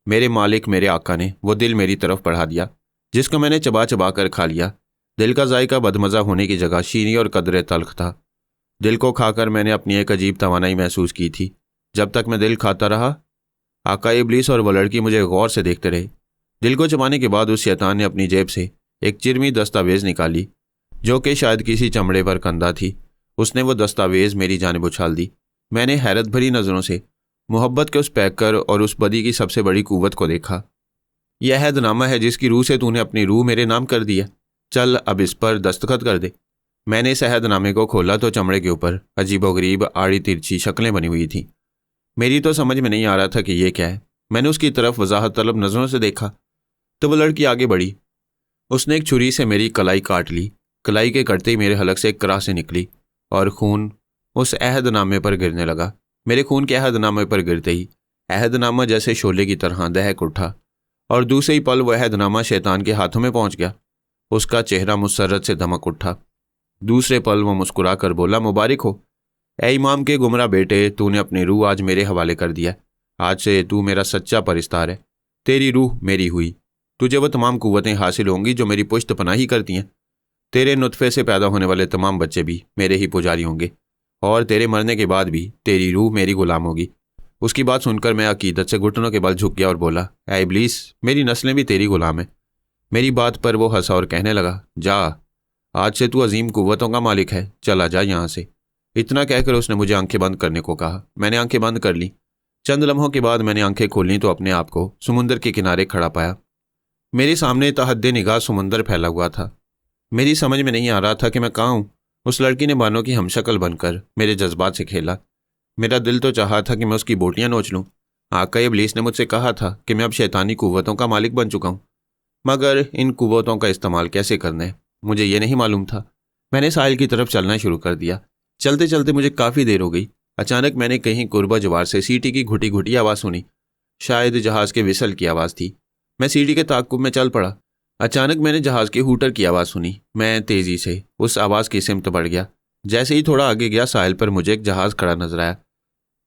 मेरे मालिक, मेरे आका ने वो दिल मेरी तरफ बढ़ा दिया जिसको मैंने चबा चबा कर खा लिया। दिल का जायका बदमज़ा होने की जगह शीनी और कदरे तल्ख था। दिल को खाकर मैंने अपनी एक अजीब तवानाई महसूस की थी। जब तक मैं दिल खाता रहा, आका इब्लीस और वो लड़की मुझे गौर से देखते रहे। दिल को चबाने के बाद उस शैतान ने अपनी जेब से एक चिरमी दस्तावेज निकाली जो कि शायद किसी चमड़े पर कंधा थी। उसने वो दस्तावेज मेरी जानिब उछाल दी। मैंने हैरत भरी नज़रों से मोहब्बत के उस पैकर और उस बदी की सबसे बड़ी कुव्वत को देखा। यह अहदनामा है जिसकी रूह से तूने अपनी रूह मेरे नाम कर दिया। चल अब इस पर दस्तखत कर दे। मैंने इस अहदनामे को खोला तो चमड़े के ऊपर अजीबोगरीब आड़ी तिरछी शक्लें बनी हुई थीं। मेरी तो समझ में नहीं आ रहा था कि ये क्या है। मैंने उसकी तरफ वजाहत तलब नज़रों से देखा तो वो लड़की आगे बढ़ी। उसने एक छुरी से मेरी कलाई काट ली। कलाई के कटते ही मेरे हलक से एक कराह से निकली और खून उस अहदनामे पर गिरने लगा। मेरे खून के अहदनामे पर गिरते ही अहदनामा जैसे शोले की तरह दहक उठा और दूसरे ही पल वह अहदनामा शैतान के हाथों में पहुंच गया। उसका चेहरा मुसर्रत से धमक उठा। दूसरे पल वो मुस्कुरा कर बोला, मुबारक हो ए इमाम के गुमराह बेटे, तूने अपनी रूह आज मेरे हवाले कर दिया। आज से तू मेरा सच्चा परिस्तार है। तेरी रूह मेरी हुई। तुझे वो तमाम कुव्वतें हासिल होंगी जो मेरी पुश्त पनाही करती हैं। तेरे नुतफ़े से पैदा होने वाले तमाम बच्चे भी मेरे ही पुजारी होंगे और तेरे मरने के बाद भी तेरी रूह मेरी गुलाम होगी। उसकी बात सुनकर मैं अकीदत से घुटनों के बल झुक गया और बोला, ऐ इब्लीस, मेरी नस्लें भी तेरी गुलाम है। मेरी बात पर वो हंसा और कहने लगा, जा, आज से तू अजीम कुव्वतों का मालिक है, चला जा यहाँ से। इतना कहकर उसने मुझे आंखें बंद करने को कहा। मैंने आंखें बंद कर ली। चंद लम्हों के बाद मैंने आंखें खोली तो अपने आप को समुंदर के किनारे खड़ा पाया। मेरे सामने तहद्दे निगाह समुंदर फैला हुआ था। मेरी समझ में नहीं आ रहा था कि मैं कहाँ हूँ। उस लड़की ने बानों की हमशक्ल बनकर मेरे जज्बात से खेला। मेरा दिल तो चाहा था कि मैं उसकी बोटियाँ नोच लूँ। आका इब्लीस ने मुझसे कहा था कि मैं अब शैतानी कुव्वतों का मालिक बन चुका हूँ, मगर इन कुव्वतों का इस्तेमाल कैसे करना है मुझे ये नहीं मालूम था। मैंने साहिल की तरफ चलना शुरू कर दिया। चलते चलते मुझे काफ़ी देर हो गई। अचानक मैंने कहीं कुर्बा जवार से सीटी की घुटी घुटी आवाज़ सुनी। शायद जहाज़ के विसल की आवाज़ थी। मैं सीटी के ताक़ुब में चल पड़ा। अचानक मैंने जहाज़ के हूटर की आवाज़ सुनी। मैं तेज़ी से उस आवाज़ की सिमत बढ़ गया। जैसे ही थोड़ा आगे गया, साहिल पर मुझे एक जहाज़ खड़ा नजर आया।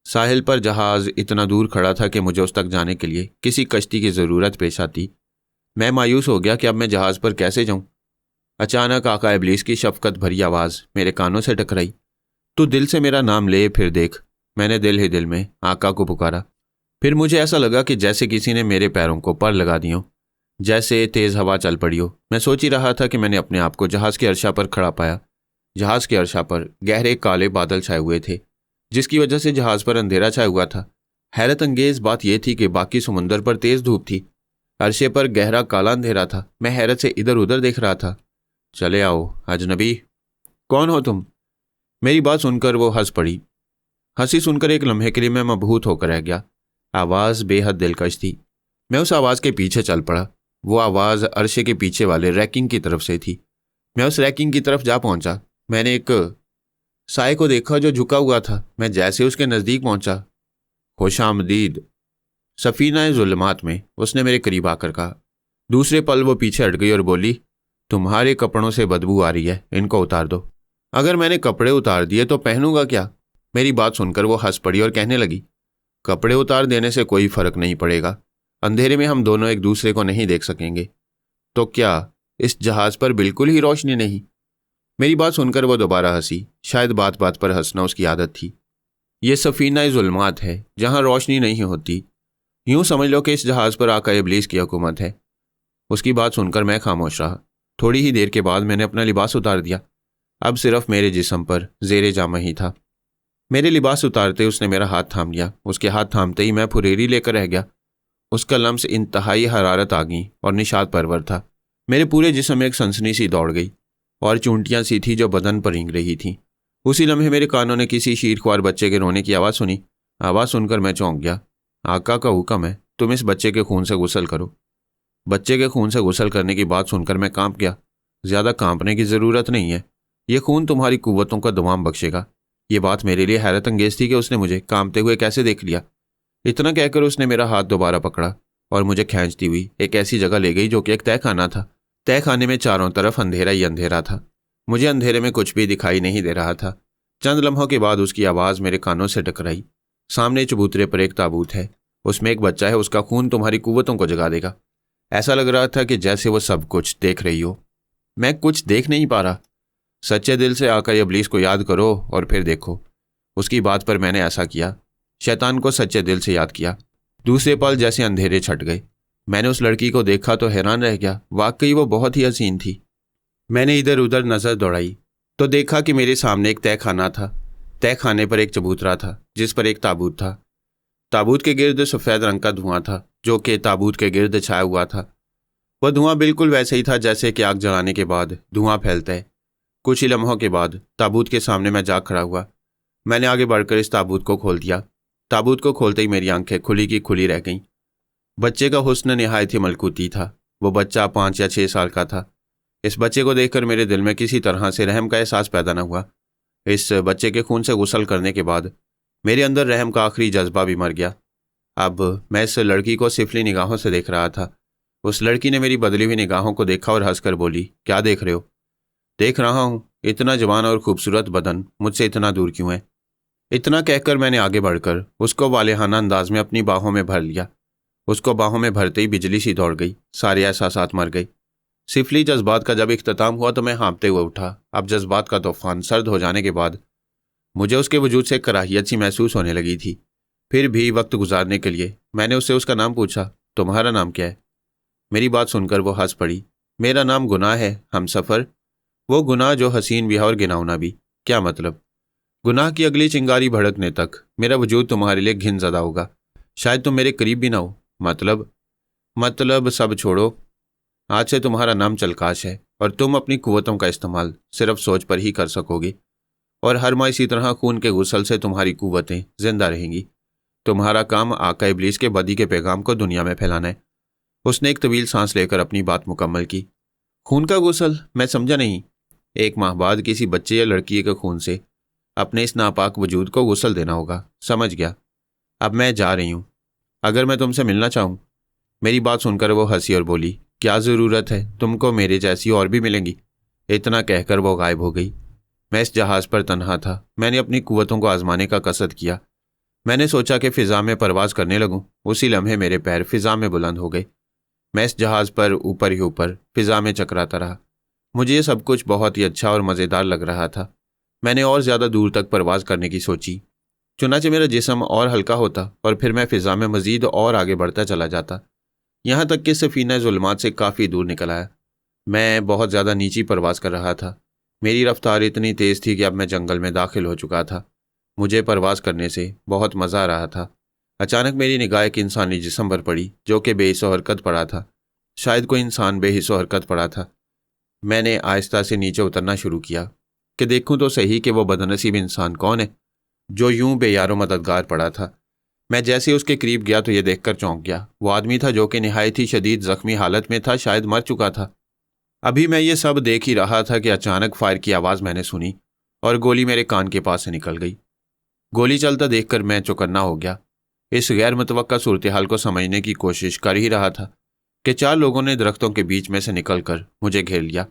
साहिल पर जहाज़ इतना दूर खड़ा था कि मुझे उस तक जाने के लिए किसी कश्ती की ज़रूरत पेश आती। मैं मायूस हो गया कि अब मैं जहाज़ पर कैसे जाऊँ। अचानक आका इब्लीस की शफकत भरी आवाज़ मेरे कानों से टकराई, तू दिल से मेरा नाम ले फिर देख। मैंने दिल ही दिल में आका को पुकारा। फिर मुझे ऐसा लगा कि जैसे किसी ने मेरे पैरों को पर लगा दियो, जैसे तेज़ हवा चल पड़ी हो। मैं सोच ही रहा था कि मैंने अपने आप को जहाज़ के अर्शा पर खड़ा पाया। जहाज़ के अर्शा पर गहरे काले बादल छाए हुए थे जिसकी वजह से जहाज़ पर अंधेरा छाया हुआ था। हैरत अंगेज़ बात यह थी कि बाकी समुंदर पर तेज़ धूप थी, अर्शे पर गहरा काला अंधेरा था। मैं हैरत से इधर उधर देख रहा था। चले आओ अजनबी, कौन हो तुम? मेरी बात सुनकर वो हंस पड़ी। हंसी सुनकर एक लम्हे के लिए मैं मबहूत होकर रह गया। आवाज़ बेहद दिलकश थी। मैं उस आवाज़ के पीछे चल पड़ा। वो आवाज़ अर्शे के पीछे वाले रैकिंग की तरफ से थी। मैं उस रैकिंग की तरफ जा पहुंचा। मैंने एक साए को देखा जो झुका हुआ था। मैं जैसे उसके नज़दीक पहुंचा, खुशामदीद सफ़ीना ज़ुल्मात में, उसने मेरे करीब आकर कहा। दूसरे पल वो पीछे हट गई और बोली, तुम्हारे कपड़ों से बदबू आ रही है, इनको उतार दो। अगर मैंने कपड़े उतार दिए तो पहनूंगा क्या? मेरी बात सुनकर वो हंस पड़ी और कहने लगी, कपड़े उतार देने से कोई फ़र्क नहीं पड़ेगा। अंधेरे में हम दोनों एक दूसरे को नहीं देख सकेंगे। तो क्या इस जहाज़ पर बिल्कुल ही रोशनी नहीं? मेरी बात सुनकर वो दोबारा हंसी। शायद बात बात पर हंसना उसकी आदत थी। ये सफ़ीना ज़ुल्मात है जहाँ रोशनी नहीं होती। यूँ समझ लो कि इस जहाज़ पर आका इब्लीस की हुकूमत है। उसकी बात सुनकर मैं खामोश रहा। थोड़ी ही देर के बाद मैंने अपना लिबास उतार दिया। अब सिर्फ मेरे जिस्म पर ज़ेरे जामा ही था। मेरे लिबास उतारते उसने मेरा हाथ थाम लिया। उसके हाथ थामते ही मैं फुरेरी लेकर रह गया। उसका लम्स इंतहाई हरारत आ गई और निशात परवर था। मेरे पूरे जिस्म में एक सनसनी सी दौड़ गई और चूंटियां सी थी जो बदन पर रेंग रही थी। उसी लम्हे मेरे कानों ने किसी शीरख्वार बच्चे के रोने की आवाज़ सुनी। आवाज़ सुनकर मैं चौंक गया। आका का हुक्म है, तुम इस बच्चे के खून से गुसल करो। बच्चे के खून से गुसल करने की बात सुनकर मैं कांप गया। ज़्यादा कांपने की ज़रूरत नहीं है, ये खून तुम्हारी कुव्वतों का दवाम बख्शेगा। ये बात मेरे लिए हैरत अंगेज थी कि उसने मुझे कांपते हुए कैसे देख लिया। इतना कहकर उसने मेरा हाथ दोबारा पकड़ा और मुझे खींचती हुई एक ऐसी जगह ले गई जो कि एक तय खाना था। तय खाने में चारों तरफ अंधेरा ही अंधेरा था। मुझे अंधेरे में कुछ भी दिखाई नहीं दे रहा था। चंद लम्हों के बाद उसकी आवाज़ मेरे कानों से टकराई। सामने चबूतरे पर एक ताबूत है, उसमें एक बच्चा है, उसका खून तुम्हारी कुव्वतों को जगा देगा। ऐसा लग रहा था कि जैसे वो सब कुछ देख रही हो। मैं कुछ देख नहीं पा रहा। सच्चे दिल से आका इब्लीस को याद करो और फिर देखो। उसकी बात पर मैंने ऐसा किया। शैतान को सच्चे दिल से याद किया। दूसरे पल जैसे अंधेरे छट गए। मैंने उस लड़की को देखा तो हैरान रह गया। वाकई वो बहुत ही हसीन थी। मैंने इधर उधर नज़र दौड़ाई तो देखा कि मेरे सामने एक तय खाना था। तय खाने पर एक चबूतरा था जिस पर एक ताबूत था। ताबूत के गिर्द सफ़ेद रंग का धुआं था जो कि ताबूत के गिर्द छाया हुआ था। वह धुआं बिल्कुल वैसे ही था जैसे कि आग जलाने के बाद धुआं फैलता है। कुछ ही लम्हों के बाद ताबूत के सामने मैं जा खड़ा हुआ। मैंने आगे बढ़कर इस ताबूत को खोल दिया। ताबूत को खोलते ही मेरी आंखें खुली की खुली रह गईं। बच्चे का हुस्न निहायत ही मलकूती था। वो बच्चा 5 या 6 साल का था। इस बच्चे को देखकर मेरे दिल में किसी तरह से रहम का एहसास पैदा न हुआ। इस बच्चे के खून से गुसल करने के बाद मेरे अंदर रहम का आखिरी जज्बा भी मर गया। अब मैं इस लड़की को सिफली निगाहों से देख रहा था। उस लड़की ने मेरी बदली हुई निगाहों को देखा और हंसकर बोली, क्या देख रहे हो? देख रहा हूँ, इतना जवान और खूबसूरत बदन मुझसे इतना दूर क्यों है? इतना कहकर मैंने आगे बढ़कर उसको वालेहाना अंदाज में अपनी बाहों में भर लिया। उसको बाहों में भरते ही बिजली सी दौड़ गई। सारे एहसासात मर गए। सिफली जज्बात का जब इख्तिताम हुआ तो मैं हाँपते हुए उठा। अब जज्बात का तूफान सर्द हो जाने के बाद मुझे उसके वजूद से कराहियत सी महसूस होने लगी थी। फिर भी वक्त गुजारने के लिए मैंने उससे उसका नाम पूछा, तुम्हारा नाम क्या है? मेरी बात सुनकर वो हंस पड़ी। मेरा नाम गुनाह है, हम सफ़र। वो गुनाह जो हसीन भी है और गिनाउना भी। क्या मतलब? गुनाह की अगली चिंगारी भड़कने तक मेरा वजूद तुम्हारे लिए घिन ज़दा होगा। शायद तुम मेरे करीब भी ना हो। मतलब सब छोड़ो। आज से तुम्हारा नाम चलकाश है और तुम अपनी कुव्वतों का इस्तेमाल सिर्फ सोच पर ही कर सकोगे। और हर माह इसी तरह खून के गुसल से तुम्हारी कुव्वतें जिंदा रहेंगी। तुम्हारा काम आका इब्लीस के बदी के पैगाम को दुनिया में फैलाना है। उसने एक तवील सांस लेकर अपनी बात मुकम्मल की। खून का गुसल? मैं समझा नहीं। 1 माह बाद किसी बच्चे या लड़की के खून से अपने इस नापाक वजूद को गुसल देना होगा। समझ गया। अब मैं जा रही हूँ। अगर मैं तुमसे मिलना चाहूँ? मेरी बात सुनकर वो हंसी और बोली, क्या ज़रूरत है, तुमको मेरे जैसी और भी मिलेंगी। इतना कहकर वो गायब हो गई। मैं इस जहाज़ पर तन्हा था। मैंने अपनी कुव्वतों को आजमाने का कसद किया। मैंने सोचा कि फ़िज़ा में परवाज़ करने लगूं। उसी लम्हे मेरे पैर फ़िज़ा में बुलंद हो गए। मैं इस जहाज़ पर ऊपर ही ऊपर फ़िज़ा में चकराता रहा। मुझे ये सब कुछ बहुत ही अच्छा और मज़ेदार लग रहा था। मैंने और ज़्यादा दूर तक परवाज़ करने की सोची। चुनाचे मेरा जिस्म और हल्का होता और फिर मैं फ़िज़ा में मज़ीद और आगे बढ़ता चला जाता, यहाँ तक कि सफ़ीना ज़ुल्मात से काफ़ी दूर निकल आया। मैं बहुत ज़्यादा नीची परवाज़ कर रहा था। मेरी रफ्तार इतनी तेज़ थी कि अब मैं जंगल में दाखिल हो चुका था। मुझे परवाज़ करने से बहुत मज़ा आ रहा था। अचानक मेरी निगाह एक इंसानी जिस्म पर पड़ी जो कि बेहिस्सो हरकत पड़ा था। शायद कोई इंसान बेहिस्सो हरकत पड़ा था। मैंने आहिस्ता से नीचे उतरना शुरू किया कि देखूं तो सही कि वो बदनसीब इंसान कौन है जो यूं बेयारो मददगार पड़ा था। मैं जैसे उसके करीब गया तो ये देखकर चौंक गया। वो आदमी था जो कि निहायत ही शदीद जख्मी हालत में था, शायद मर चुका था। अभी मैं ये सब देख ही रहा था कि अचानक फायर की आवाज़ मैंने सुनी और गोली मेरे कान के पास से निकल गई। गोली चलता देखकर मैं चौकन्ना हो गया। इस गैर मुतवक्का सूरत हाल को समझने की कोशिश कर ही रहा था कि 4 लोगों ने दरख्तों के बीच में से निकलकर मुझे घेर लिया।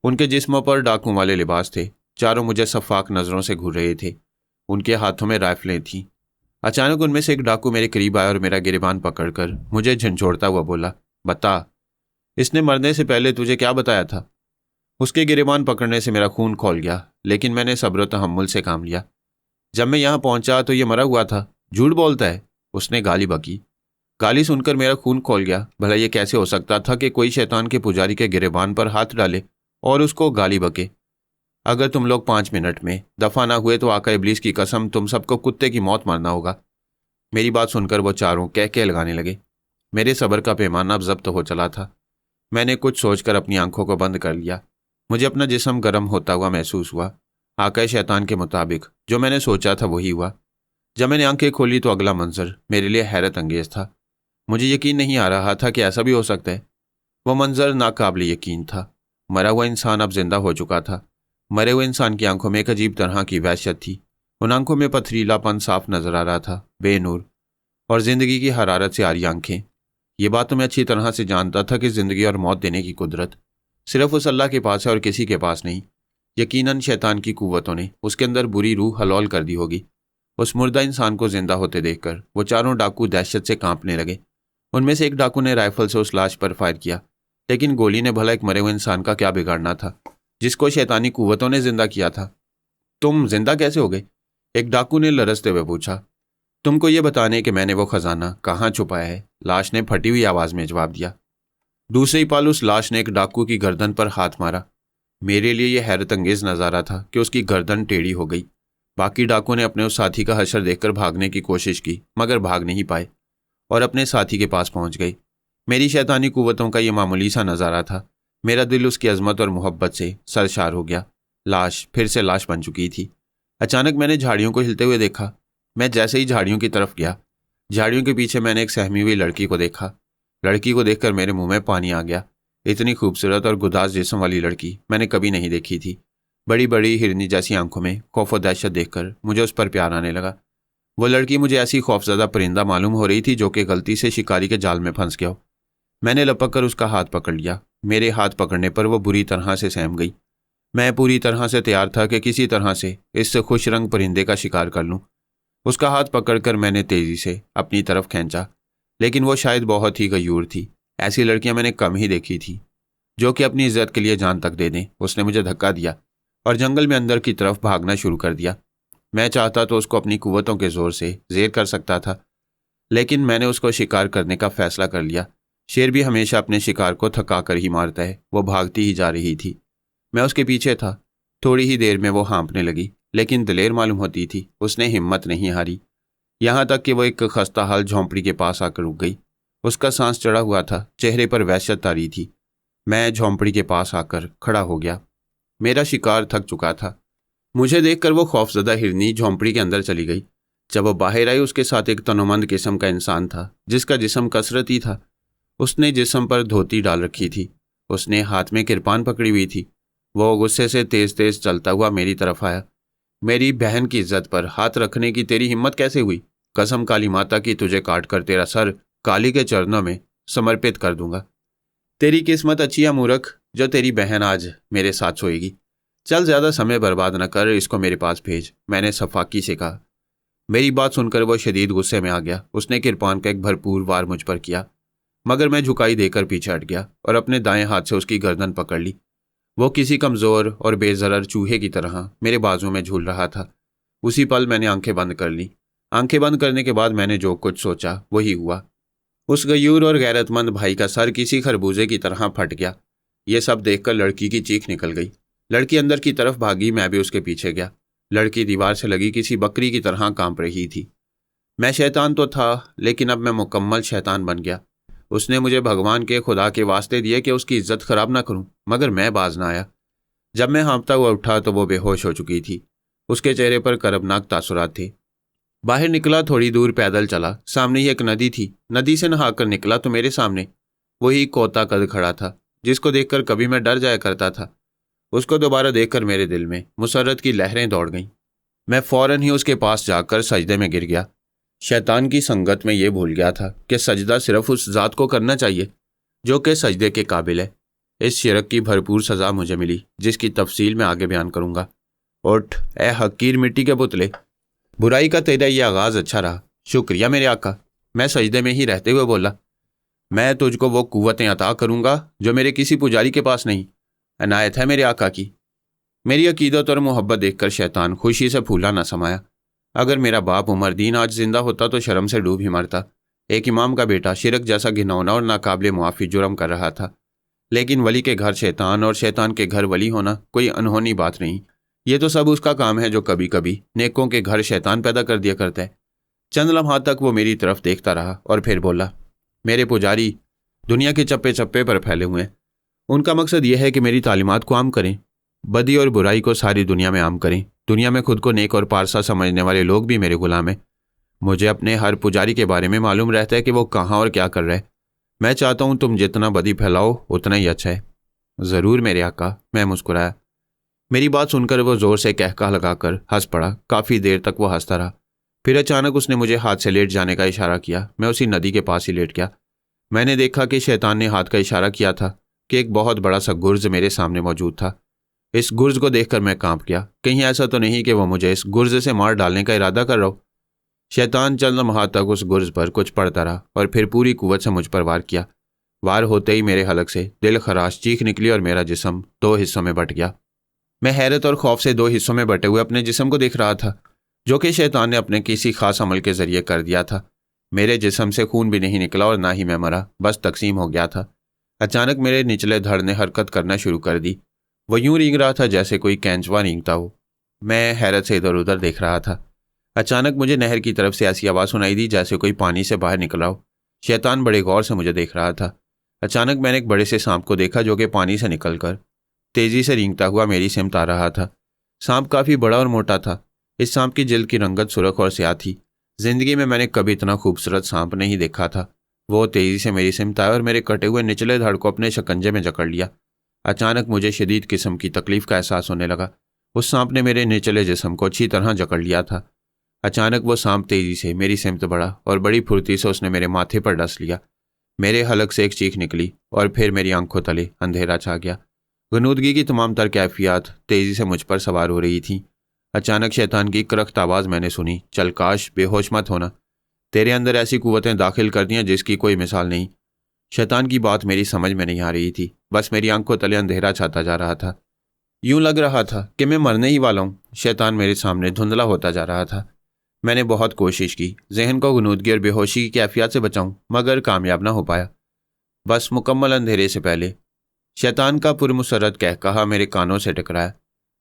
उनके जिस्मों पर डाकू वाले लिबास थे। चारों मुझे सफाक नज़रों से घूर रहे थे। उनके हाथों में राइफलें थीं। अचानक उनमें से एक डाकू मेरे करीब आया और मेरा गिरबान पकड़कर मुझे झंझोड़ता हुआ बोला, बता, इसने मरने से पहले तुझे क्या बताया था? उसके गिरबान पकड़ने से मेरा खून खौल गया, लेकिन मैंने सब्र व तहम्मुल से काम लिया। जब मैं यहाँ पहुंचा तो ये मरा हुआ था। झूठ बोलता है, उसने गाली बकी। गाली सुनकर मेरा खून खौल गया। भला ये कैसे हो सकता था कि कोई शैतान के पुजारी के गिरेबान पर हाथ डाले और उसको गाली बके। अगर तुम लोग 5 मिनट में दफा ना हुए तो आका इब्लीस की कसम तुम सबको कुत्ते की मौत मरना होगा। मेरी बात सुनकर वो चारों कह के लगाने लगे। मेरे सब्र का पैमाना अब जब्त हो चला था। मैंने कुछ सोचकर अपनी आंखों को बंद कर लिया। मुझे अपना जिस्म गर्म होता हुआ महसूस हुआ। आका शैतान के मुताबिक जो मैंने सोचा था वही हुआ। जब मैंने आंखें खोली तो अगला मंजर मेरे लिए हैरत अंगेज था। मुझे यकीन नहीं आ रहा था कि ऐसा भी हो सकता है। वह मंजर नाकाबिल यकीन था। मरा हुआ इंसान अब जिंदा हो चुका था। मरे हुए इंसान की आंखों में एक अजीब तरह की वहशत थी। उन आंखों में पथरीलापन साफ नजर आ रहा था, बेनूर और जिंदगी की हरारत से आ रही आंखें। ये बात तो मैं अच्छी तरह से जानता था कि जिंदगी और मौत देने की कुदरत सिर्फ उस अल्लाह के पास है और किसी के पास नहीं। यकीनन शैतान की कुव्वतों ने उसके अंदर बुरी रूह हलौल कर दी होगी। उस मुर्दा इंसान को जिंदा होते देखकर वो चारों डाकू दहशत से कांपने लगे। उनमें से एक डाकू ने राइफल से उस लाश पर फायर किया, लेकिन गोली ने भला एक मरे हुए इंसान का क्या बिगाड़ना था जिसको शैतानी कुव्वतों ने जिंदा किया था। तुम जिंदा कैसे हो गए? एक डाकू ने लरसते हुए पूछा। तुमको ये बताने कि मैंने वो खजाना कहाँ छुपाया है, लाश ने फटी हुई आवाज में जवाब दिया। दूसरे ही पल उस लाश ने एक डाकू की गर्दन पर हाथ मारा। मेरे लिए यह हैरत अंगेज नजारा था कि उसकी गर्दन टेढ़ी हो गई। बाकी डाकू ने अपने उस साथी का हशर देखकर भागने की कोशिश की, मगर भाग नहीं पाए और अपने साथी के पास पहुंच गए। मेरी शैतानी कुव्वतों का यह मामूली सा नजारा था। मेरा दिल उसकी अजमत और मोहब्बत से सरशार हो गया। लाश फिर से लाश बन चुकी थी। अचानक मैंने झाड़ियों को हिलते हुए देखा। मैं जैसे ही झाड़ियों की तरफ गया, झाड़ियों के पीछे मैंने एक सहमी हुई लड़की को देखा। लड़की को देखकर मेरे मुंह में पानी आ गया। इतनी खूबसूरत और गुदास जिस्म वाली लड़की मैंने कभी नहीं देखी थी। बड़ी बड़ी हिरनी जैसी आंखों में खौफ और दहशत देखकर मुझे उस पर प्यार आने लगा। वो लड़की मुझे ऐसी खौफजदा परिंदा मालूम हो रही थी जो कि गलती से शिकारी के जाल में फंस गया हो। मैंने लपक कर उसका हाथ पकड़ लिया। मेरे हाथ पकड़ने पर वो बुरी तरह से सहम गई। मैं पूरी तरह से तैयार था कि किसी तरह से इस खुश रंग परिंदे का शिकार कर लूं। उसका हाथ पकड़कर मैंने तेजी से अपनी तरफ खींचा, लेकिन वो शायद बहुत ही गयूर थी। ऐसी लड़कियां मैंने कम ही देखी थी जो कि अपनी इज्जत के लिए जान तक दे दें। उसने मुझे धक्का दिया और जंगल में अंदर की तरफ भागना शुरू कर दिया। मैं चाहता तो उसको अपनी कुव्वतों के जोर से जेर कर सकता था, लेकिन मैंने उसको शिकार करने का फैसला कर लिया। शेर भी हमेशा अपने शिकार को थका कर ही मारता है। वो भागती ही जा रही थी। मैं उसके पीछे था। थोड़ी ही देर में वो हाँफने लगी, लेकिन दिलेर मालूम होती थी। उसने हिम्मत नहीं हारी, यहाँ तक कि वो एक खस्ता हाल झोंपड़ी के पास आकर रुक गई। उसका सांस चढ़ा हुआ था, चेहरे पर वहशत तारी थी। मैं झोंपड़ी के पास आकर खड़ा हो गया। मेरा शिकार थक चुका था। मुझे देखकर वो खौफजदा हिरनी झोंपड़ी के अंदर चली गई। जब वो बाहर आई, उसके साथ एक तनोमंद किस्म का इंसान था जिसका जिस्म कसरती था। उसने जिस्म पर धोती डाल रखी थी। उसने हाथ में किरपान पकड़ी हुई थी। वो गुस्से से तेज तेज चलता हुआ मेरी तरफ आया। मेरी बहन की इज्जत पर हाथ रखने की तेरी हिम्मत कैसे हुई? कसम काली माता की, तुझे काट कर तेरा सर काली के चरणों में समर्पित कर दूंगा। तेरी किस्मत अच्छी है मूर्ख, जो तेरी बहन आज मेरे साथ सोएगी। चल, ज्यादा समय बर्बाद न कर, इसको मेरे पास भेज, मैंने सफाकी से कहा। मेरी बात सुनकर वो शदीद गुस्से में आ गया। उसने किरपान का एक भरपूर वार मुझ पर किया, मगर मैं झुकाई देकर पीछे हट गया और अपने दाएं हाथ से उसकी गर्दन पकड़ ली। वो किसी कमजोर और बेजरर चूहे की तरह मेरे बाजू में झूल रहा था। उसी पल मैंने आंखें बंद कर ली। आंखें बंद करने के बाद मैंने जो कुछ सोचा वही हुआ। उस गयूर और गैरतमंद भाई का सर किसी खरबूजे की तरह फट गया। ये सब देखकर लड़की की चीख निकल गई। लड़की अंदर की तरफ भागी, मैं भी उसके पीछे गया। लड़की दीवार से लगी किसी बकरी की तरह कांप रही थी। मैं शैतान तो था, लेकिन अब मैं मुकम्मल शैतान बन गया। उसने मुझे भगवान के खुदा के वास्ते दिए कि उसकी इज्जत खराब ना करूं, मगर मैं बाज ना आया। जब मैं हाँफता हुआ उठा तो वो बेहोश हो चुकी थी। उसके चेहरे पर करबनाक तासुरात थे। बाहर निकला, थोड़ी दूर पैदल चला। सामने ही एक नदी थी। नदी से नहाकर निकला तो मेरे सामने वही कोता कद खड़ा था जिसको देखकर कभी मैं डर जाया करता था। उसको दोबारा देखकर मेरे दिल में मुसर्रत की लहरें दौड़ गईं। मैं फौरन ही उसके पास जाकर सजदे में गिर गया। शैतान की संगत में ये भूल गया था कि सजदा सिर्फ उस ज़ात को करना चाहिए जो कि सजदे के काबिल है। इस शिरक की भरपूर सज़ा मुझे मिली, जिसकी तफसील मैं आगे बयान करूँगा। उठ ए हकीर मिट्टी के पुतले, बुराई का तेरा ये आगाज़ अच्छा रहा। शुक्रिया मेरे आका, मैं सजदे में ही रहते हुए बोला। मैं तुझको वो कुव्वतें अता करूँगा जो मेरे किसी पुजारी के पास नहीं, अनायत है मेरे आका की। मेरी अकीदत और मोहब्बत देखकर शैतान खुशी से फूला न समाया। अगर मेरा बाप उमरदीन आज जिंदा होता तो शर्म से डूब ही मरता। एक इमाम का बेटा शिरक जैसा घिनौना और नाकाबिले मुआफ़ी जुर्म कर रहा था, लेकिन वली के घर शैतान और शैतान के घर वली होना कोई अनहोनी बात नहीं। ये तो सब उसका काम है जो कभी कभी नेकों के घर शैतान पैदा कर दिया करता है। चंद लम्हा तक वो मेरी तरफ देखता रहा और फिर बोला, मेरे पुजारी दुनिया के चप्पे चप्पे पर फैले हुए हैं। उनका मकसद यह है कि मेरी तालीमात को आम करें, बदी और बुराई को सारी दुनिया में आम करें। दुनिया में खुद को नेक और पारसा समझने वाले लोग भी मेरे गुलाम हैं। मुझे अपने हर पुजारी के बारे में मालूम रहता है कि वो कहाँ और क्या कर रहा है। मैं चाहता हूँ तुम जितना बदी फैलाओ उतना ही अच्छा है। ज़रूर मेरे आका, मैं मुस्कुराया। मेरी बात सुनकर वो ज़ोर से कहका लगाकर हंस पड़ा। काफ़ी देर तक वो हंसता रहा। फिर अचानक उसने मुझे हाथ से लेट जाने का इशारा किया। मैं उसी नदी के पास ही लेट गया। मैंने देखा कि शैतान ने हाथ का इशारा किया था कि एक बहुत बड़ा सा गुर्ज मेरे सामने मौजूद था। इस गुर्ज को देखकर मैं कांप गया। कहीं ऐसा तो नहीं कि वो मुझे इस गुर्ज से मार डालने का इरादा कर रहा हो। शैतान चंद लम्हा तक उस गुर्ज पर कुछ पड़ता रहा और फिर पूरी कुव्वत से मुझ पर वार किया। वार होते ही मेरे हलक से दिल खराश चीख निकली और मेरा जिस्म 2 हिस्सों में बट गया। मैं हैरत और खौफ से 2 हिस्सों में बटे हुए अपने जिस्म को देख रहा था, जो कि शैतान ने अपने किसी खास अमल के जरिए कर दिया था। मेरे जिस्म से खून भी नहीं निकला और ना ही मैं मरा, बस तकसीम हो गया था। अचानक मेरे निचले धड़ ने हरकत करना शुरू कर दी। वो यूं रींग रहा था जैसे कोई कैंचवा रींगता हो। मैं हैरत से इधर उधर देख रहा था। अचानक मुझे नहर की तरफ से ऐसी आवाज़ सुनाई दी जैसे कोई पानी से बाहर निकला हो। शैतान बड़े गौर से मुझे देख रहा था। अचानक मैंने एक बड़े से सांप को देखा जो कि पानी से निकलकर तेजी से रेंगता हुआ मेरी सिमत आ रहा था। सांप काफ़ी बड़ा और मोटा था। इस सांप की जिल्द की रंगत सुर्ख और स्याह थी। जिंदगी में मैंने कभी इतना खूबसूरत सांप नहीं देखा था। वो तेजी से मेरी सिमत आया और मेरे कटे हुए निचले धड़ को अपने शिकंजे में जकड़ लिया। अचानक मुझे शदीद किस्म की तकलीफ का एहसास होने लगा। उस सांप ने मेरे निचले जिस्म को अच्छी तरह जकड़ लिया था। अचानक वो सांप तेजी से मेरी सिमत बढ़ा और बड़ी फुर्ती से उसने मेरे माथे पर डस लिया। मेरे हलक से एक चीख निकली और फिर मेरी आंखों तले अंधेरा छा गया। गनूदगी की तमाम तर कैफियत तेजी से मुझ पर सवार हो रही थी। अचानक शैतान की करख्त आवाज़ मैंने सुनी, चल काश, बेहोश मत होना। तेरे अंदर ऐसी कुव्वतें दाखिल कर दियां जिसकी कोई मिसाल नहीं। शैतान की बात मेरी समझ में नहीं आ रही थी। बस मेरी आंखों तले अंधेरा छाता जा रहा था। यूं लग रहा था कि मैं मरने ही वाला हूँ। शैतान मेरे सामने धुंधला होता जा रहा था। मैंने बहुत कोशिश की जहन को गनूदगी और बेहोशी की कैफियत से बचाऊं, मगर कामयाब ना हो पाया। बस मुकम्मल अंधेरे से पहले शैतान का पुरमुसरत कहकहा मेरे कानों से टकराया।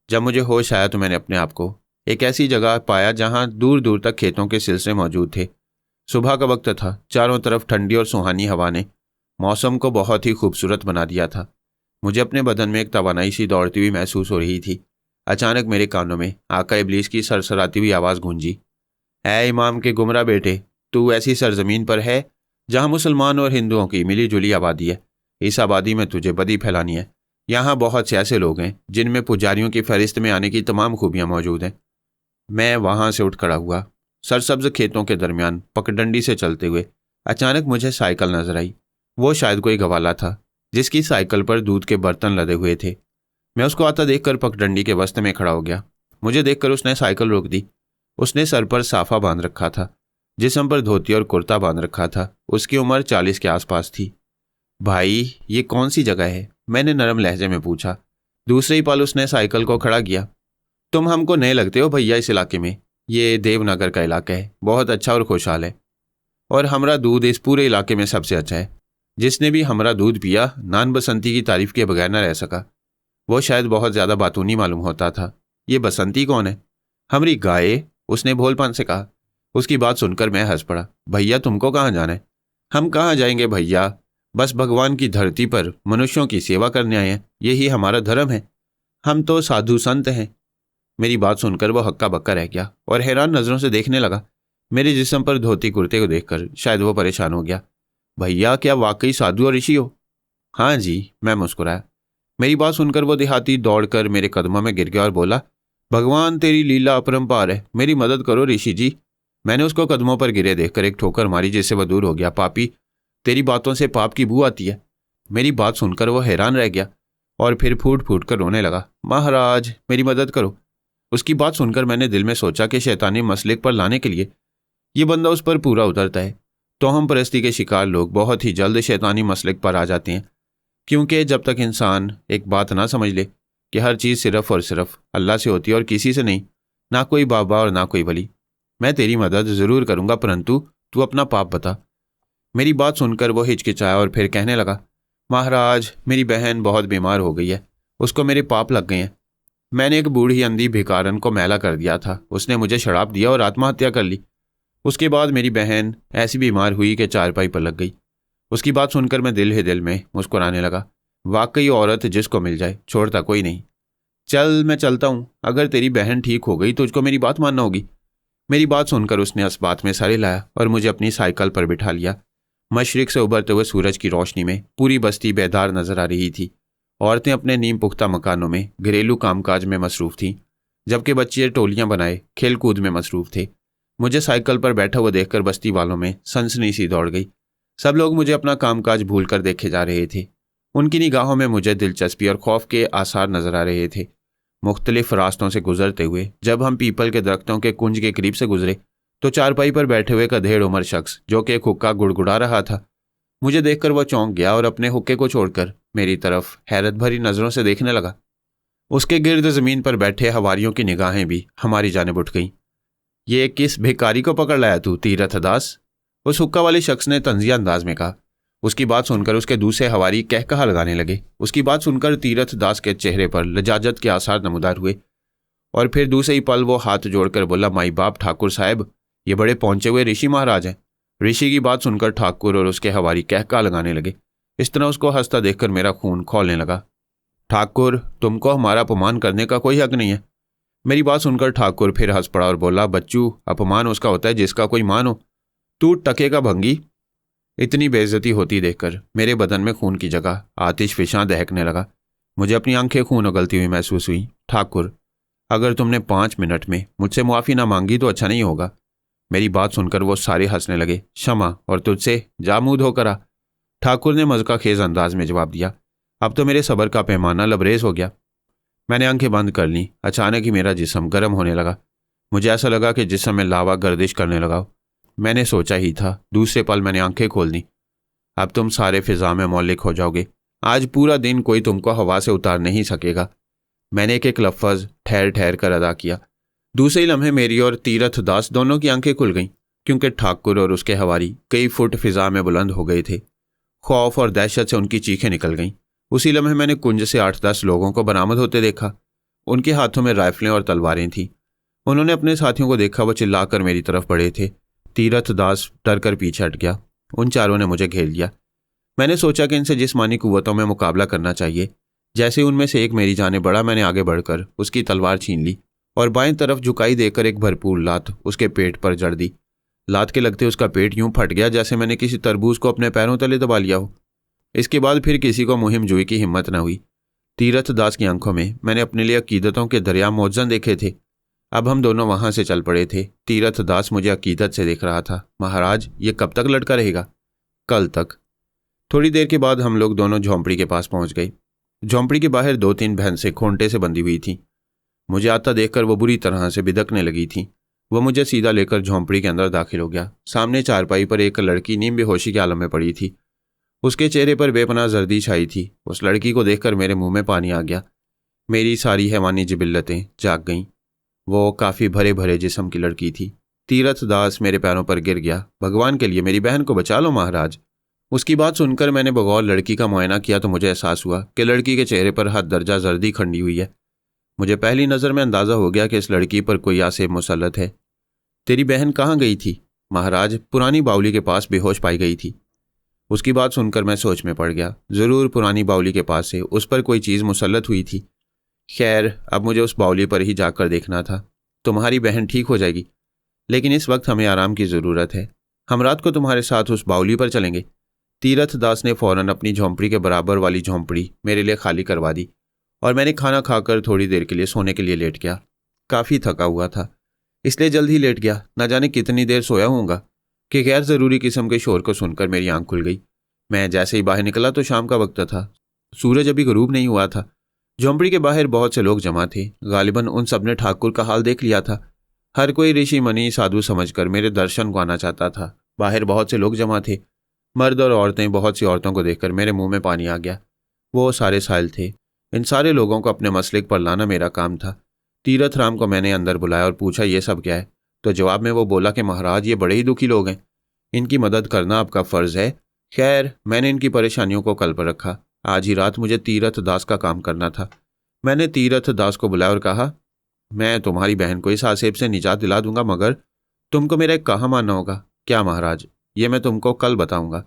जब मुझे होश आया तो मैंने अपने आप को एक ऐसी जगह पाया जहां दूर दूर तक खेतों के सिलसिले मौजूद थे। सुबह का वक्त था। चारों तरफ ठंडी और सुहानी हवा ने मौसम को बहुत ही खूबसूरत बना दिया था। मुझे अपने बदन में एक तवानाई सी दौड़ती हुई महसूस हो रही थी। अचानक मेरे कानों में आका इब्लीस की सरसराती हुई आवाज़ गूंजी, ऐ इमाम के गुमराह बेटे, तू ऐसी सरजमीन पर है जहां मुसलमान और हिंदुओं की मिली जुली आबादी है। इस आबादी में तुझे बदी फैलानी है। यहाँ बहुत से ऐसे लोग हैं जिनमें पुजारियों की फहरिस्त में आने की तमाम खूबियाँ मौजूद हैं। मैं वहाँ से उठ खड़ा हुआ। सरसब्ज खेतों के दरमियान पगडंडी से चलते हुए अचानक मुझे साइकिल नजर आई। वो शायद कोई गवाला था जिसकी साइकिल पर दूध के बर्तन लदे हुए थे। मैं उसको आता देखकर पगडंडी के वस्ते में खड़ा हो गया। मुझे देखकर उसने साइकिल रोक दी। उसने सर पर साफा बांध रखा था, जिस्म पर धोती और कुर्ता बांध रखा था। उसकी उम्र 40 के आसपास थी। भाई, ये कौन सी जगह है? मैंने नरम लहजे में पूछा। दूसरे ही पल उसने साइकिल को खड़ा किया। तुम हमको नए लगते हो भैया इस इलाके में। ये देवनगर का इलाका है, बहुत अच्छा और खुशहाल है, और हमरा दूध इस पूरे इलाके में सबसे अच्छा है। जिसने भी हमरा दूध पिया नान बसंती की तारीफ के बगैर न रह सका। वो शायद बहुत ज़्यादा बातूनी मालूम होता था। ये बसंती कौन है? हमारी गाय, उसने भोलपन से कहा। उसकी बात सुनकर मैं हंस पड़ा। भैया, तुमको कहाँ जाना है? हम कहाँ जाएंगे भैया, बस भगवान की धरती पर मनुष्यों की सेवा करने आए हैं। यही हमारा धर्म है। हम तो साधु संत हैं। मेरी बात सुनकर वो हक्का बक्का रह गया और हैरान नज़रों से देखने लगा। मेरे जिस्म पर धोती कुर्ते को देखकर शायद वो परेशान हो गया। भैया, क्या वाकई साधु और ऋषि हो? हाँ जी, मैं मुस्कुराया। मेरी बात सुनकर वो देहाती दौड़कर मेरे कदमों में गिर गया और बोला, भगवान तेरी लीला अपरंपार है, मेरी मदद करो ऋषि जी। मैंने उसको कदमों पर गिरे देखकर एक ठोकर मारी जिससे वह दूर हो गया। पापी, तेरी बातों से पाप की बू आती है। मेरी बात सुनकर वो हैरान रह गया और फिर फूट फूट कर रोने लगा। महाराज, मेरी मदद करो। उसकी बात सुनकर मैंने दिल में सोचा कि शैतानी मसलिक पर लाने के लिए ये बंदा उस पर पूरा उतरता है। तो हम परस्ती के शिकार लोग बहुत ही जल्द शैतानी मसलिक पर आ जाते हैं, क्योंकि जब तक इंसान एक बात ना समझ ले कि हर चीज़ सिर्फ और सिर्फ अल्लाह से होती है और किसी से नहीं, ना कोई बाबा और ना कोई वली। मैं तेरी मदद ज़रूर करूँगा, परंतु तू अपना पाप बता। मेरी बात सुनकर वो हिचकिचाया और फिर कहने लगा, महाराज मेरी बहन बहुत बीमार हो गई है, उसको मेरे पाप लग गए हैं। मैंने एक बूढ़ी अंधी भिखारन को मैला कर दिया था, उसने मुझे शराब दिया और आत्महत्या कर ली। उसके बाद मेरी बहन ऐसी बीमार हुई कि चारपाई पर लग गई। उसकी बात सुनकर मैं दिल ही दिल में मुस्कुराने लगा। वाकई औरत जिसको मिल जाए छोड़ता कोई नहीं। चल मैं चलता हूँ, अगर तेरी बहन ठीक हो गई तो तुझको मेरी बात मानना होगी। मेरी बात सुनकर उसने इस बात में सर लाया और मुझे अपनी साइकिल पर बिठा लिया। मशरिक से उभरते हुए सूरज की रोशनी में पूरी बस्ती बेदार नजर आ रही थी। औरतें अपने नीम पुख्ता मकानों में घरेलू कामकाज में मसरूफ थीं, जबकि बच्चे टोलियां बनाए खेल कूद में मसरूफ थे। मुझे साइकिल पर बैठा हुआ देखकर बस्ती वालों में सनसनी सी दौड़ गई। सब लोग मुझे अपना कामकाज भूल कर देखे जा रहे थे। उनकी निगाहों में मुझे दिलचस्पी और खौफ के आसार नजर आ रहे थे। मुख्तलिफ रास्तों से गुजरते हुए जब हम पीपल के दरख्तों के कुंज के करीब से गुजरे तो चारपाई पर बैठे हुए एक अधेड़ उम्र शख्स जो कि एक हुक्का गुड़गुड़ा रहा था, मुझे देखकर वह चौंक गया और अपने हुक्के को छोड़कर मेरी तरफ हैरत भरी नजरों से देखने लगा। उसके गिर्द जमीन पर बैठे हवारियों की निगाहें भी हमारी जानिब उठ गईं। ये किस भिखारी को पकड़ लाया तू तीरथ दास? उस हुक्का वाले शख्स ने तंजिया अंदाज में कहा। उसकी बात सुनकर उसके दूसरे हवारी कहकहा लगाने लगे। उसकी बात सुनकर तीरथ दास के चेहरे पर लजाजत के आसार नमूदार हुए और फिर दूसरे ही पल वो हाथ जोड़कर बोला, माई बाप ठाकुर साहब, ये बड़े पहुंचे हुए ऋषि महाराज हैं। ऋषि की बात सुनकर ठाकुर और उसके हवारी कहकहा लगाने लगे। इस तरह उसको हंसता देखकर मेरा खून खौलने लगा। ठाकुर, तुमको हमारा अपमान करने का कोई हक नहीं है। मेरी बात सुनकर ठाकुर फिर हंस पड़ा और बोला, बच्चू, अपमान उसका होता है जिसका कोई मान हो। तू टके का भंगी। इतनी बेइज्जती होती देखकर मेरे बदन में खून की जगह आतिश फिशां दहकने लगा। मुझे अपनी आंखें खून उगलती हुई महसूस हुई। ठाकुर, अगर तुमने 5 मिनट में मुझसे मुआफ़ी ना मांगी तो अच्छा नहीं होगा। मेरी बात सुनकर वो सारे हंसने लगे। क्षमा, और तुझसे जा मुँह धोकर आ। ठाकुर ने मज़का खेज अंदाज में जवाब दिया। अब तो मेरे सब्र का पैमाना लबरेज हो गया। मैंने आंखें बंद कर लीं। अचानक ही मेरा जिस्म गर्म होने लगा। मुझे ऐसा लगा कि जिस्म में लावा गर्दिश करने लगा। मैंने सोचा ही था। दूसरे पल मैंने आंखें खोल दी। अब तुम सारे फिजा में मौलिक हो जाओगे। आज पूरा दिन कोई तुमको हवा से उतार नहीं सकेगा। मैंने एक एक लफ्ज़ ठहर ठहर कर अदा किया। दूसरे ही लम्हे मेरी और तीरथ दास दोनों की आंखें खुल गईं, क्योंकि ठाकुर और उसके हवारी कई फुट फिजा में बुलंद हो गए थे। खौफ और दहशत से उनकी चीखें निकल गईं। उसी लम्हे मैंने कुंज से 8-10 लोगों को बरामद होते देखा। उनके हाथों में राइफलें और तलवारें थीं। उन्होंने अपने साथियों को देखा, वो चिल्लाकर मेरी तरफ बढ़े थे। तीरथ दास डर कर पीछे हट गया। उन चारों ने मुझे घेर लिया। मैंने सोचा कि इनसे जिस्मानी कुव्वतों में मुकाबला करना चाहिए। जैसे उनमें से एक मेरी जाने बढ़ा, मैंने आगे बढ़कर उसकी तलवार छीन ली और बाएं तरफ झुकाई देकर एक भरपूर लात उसके पेट पर जड़ दी। लात के लगते उसका पेट यूं फट गया जैसे मैंने किसी तरबूज को अपने पैरों तले दबा लिया हो। इसके बाद फिर किसी को मुहिम जुई की हिम्मत न हुई। तीरथ दास की आंखों में मैंने अपने लिए अकीदतों के दरिया मौजन देखे थे। अब हम दोनों वहां से चल पड़े थे। तीरथ दास मुझे अकीदत से देख रहा था। महाराज, ये कब तक लटका रहेगा? कल तक। थोड़ी देर के बाद हम लोग दोनों झोंपड़ी के पास पहुंच गए। झोंपड़ी के बाहर 2-3 भैंसें खूंटे से बंधी हुई थीं। मुझे आता देखकर वो बुरी तरह से बिदकने लगी थीं। वो मुझे सीधा लेकर झोंपड़ी के अंदर दाखिल हो गया। सामने चारपाई पर एक लड़की नीम बेहोशी के आलम में पड़ी थी। उसके चेहरे पर बेपनाह जर्दी छाई थी। उस लड़की को देखकर मेरे मुंह में पानी आ गया। मेरी सारी हैवानी जिबिल्लतें जाग गईं। वो काफ़ी भरे भरे जिस्म की लड़की थी। तीरथ दास मेरे पैरों पर गिर गया। भगवान के लिए मेरी बहन को बचा लो महाराज। उसकी बात सुनकर मैंने बगौर लड़की का मुआयना किया तो मुझे एहसास हुआ कि लड़की के चेहरे पर हद दर्जा जर्दी खंडी हुई है। मुझे पहली नज़र में अंदाज़ा हो गया कि इस लड़की पर कोई आसेब मुसल्लत है। तेरी बहन कहाँ गई थी? महाराज, पुरानी बावली के पास बेहोश पाई गई थी। उसकी बात सुनकर मैं सोच में पड़ गया। ज़रूर पुरानी बावली के पास से उस पर कोई चीज़ मुसल्लत हुई थी। खैर, अब मुझे उस बावली पर ही जाकर देखना था। तुम्हारी बहन ठीक हो जाएगी, लेकिन इस वक्त हमें आराम की ज़रूरत है। हम रात को तुम्हारे साथ उस बावली पर चलेंगे। तीरथ दास ने फ़ौरन अपनी झोंपड़ी के बराबर वाली झोंपड़ी मेरे लिए खाली करवा दी और मैंने खाना खाकर थोड़ी देर के लिए सोने के लिए लेट गया। काफ़ी थका हुआ था, इसलिए जल्द ही लेट गया। न जाने कितनी देर सोया होऊंगा कि गैर ज़रूरी किस्म के शोर को सुनकर मेरी आंख खुल गई। मैं जैसे ही बाहर निकला तो शाम का वक्त था। सूरज अभी गरूब नहीं हुआ था। झोंपड़ी के बाहर बहुत से लोग जमा थे। गालिबन उन सब ने ठाकुर का हाल देख लिया था। हर कोई ऋषि मनी साधु समझकर मेरे दर्शन को आना चाहता था। बाहर बहुत से लोग जमा थे, मर्द और औरतें। बहुत सी औरतों को देखकर मेरे मुंह में पानी आ गया। वो सारे साहिल थे। इन सारे लोगों को अपने मसलिक पर लाना मेरा काम था। तीरथ राम को मैंने अंदर बुलाया और पूछा, ये सब क्या है? तो जवाब में वो बोला कि महाराज, ये बड़े ही दुखी लोग हैं। इनकी मदद करना आपका फ़र्ज़ है। खैर, मैंने इनकी परेशानियों को कल पर रखा। आज ही रात मुझे तीरथ दास का काम करना था। मैंने तीरथ दास को बुलाया और कहा, मैं तुम्हारी बहन को इस आसेब से निजात दिला दूंगा, मगर तुमको मेरा एक कहा मानना होगा। क्या महाराज? ये मैं तुमको कल बताऊंगा।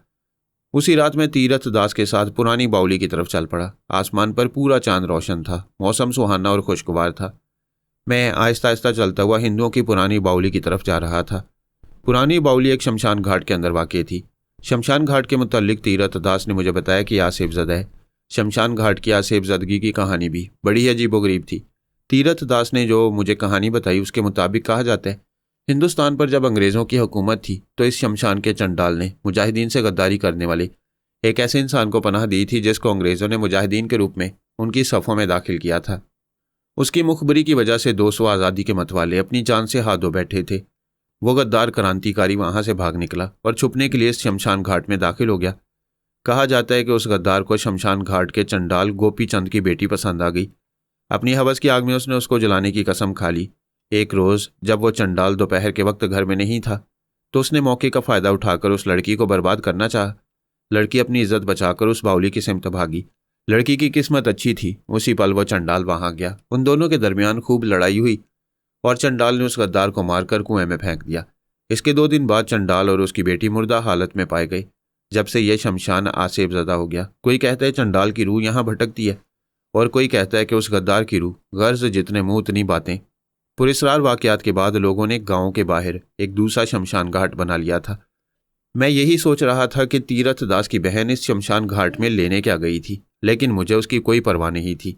उसी रात मैं तीरथ दास के साथ पुरानी बावली की तरफ चल पड़ा। आसमान पर पूरा चांद रोशन था, मौसम सुहाना और खुशगवार था। मैं आहिस्ता आहिस्ता चलता हुआ हिंदुओं की पुरानी बावली की तरफ जा रहा था। पुरानी बावली एक शमशान घाट के अंदर वाक़ थी। शमशान घाट के मुतल्लिक तीरथ दास ने मुझे बताया कि आसेबज़दा है। शमशान घाट की आसेबज़दगी की कहानी भी बड़ी अजीबोगरीब थी। तीरथ दास ने जो मुझे कहानी बताई उसके मुताबिक कहा जाता है, हिंदुस्तान पर जब अंग्रेज़ों की हुकूमत थी तो इस शमशान के चंडाल ने मुजाहिदीन से गद्दारी करने वाले एक ऐसे इंसान को पनाह दी थी जिसको अंग्रेज़ों ने मुजाहिदीन के रूप में उनकी सफ़ों में दाखिल किया था। उसकी मुखबरी की वजह से 200 आज़ादी के मतवाले अपनी जान से हाथ धो बैठे थे। वो गद्दार क्रांतिकारी वहां से भाग निकला और छुपने के लिए इस शमशान घाट में दाखिल हो गया। कहा जाता है कि उस गद्दार को शमशान घाट के चंडाल गोपी चंद की बेटी पसंद आ गई। अपनी हवस की आग में उसने उसको जलाने की कसम खा ली। एक रोज़ जब वो चंडाल दोपहर के वक्त घर में नहीं था तो उसने मौके का फ़ायदा उठाकर उस लड़की को बर्बाद करना चाहा। लड़की अपनी इज्जत बचाकर उस बावली की सिमत भागी। लड़की की किस्मत अच्छी थी, उसी पल वो चंडाल वहां गया। उन दोनों के दरमियान खूब लड़ाई हुई और चंडाल ने उस गद्दार को मारकर कुएं में फेंक दिया। इसके 2 दिन बाद चंडाल और उसकी बेटी मुर्दा हालत में पाए गए। जब से यह शमशान आसेबज़दा हो गया, कोई कहता है चंडाल की रूह यहाँ भटकती है और कोई कहता है कि उस गद्दार की रूह। गर्ज जितने मुंह उतनी बातें। पुरस्रार वाकयात के बाद लोगों ने गांव के बाहर एक दूसरा शमशान घाट बना लिया था। मैं यही सोच रहा था कि तीरथ दास की बहन इस शमशान घाट में लेने क्या गई थी, लेकिन मुझे उसकी कोई परवाह नहीं थी।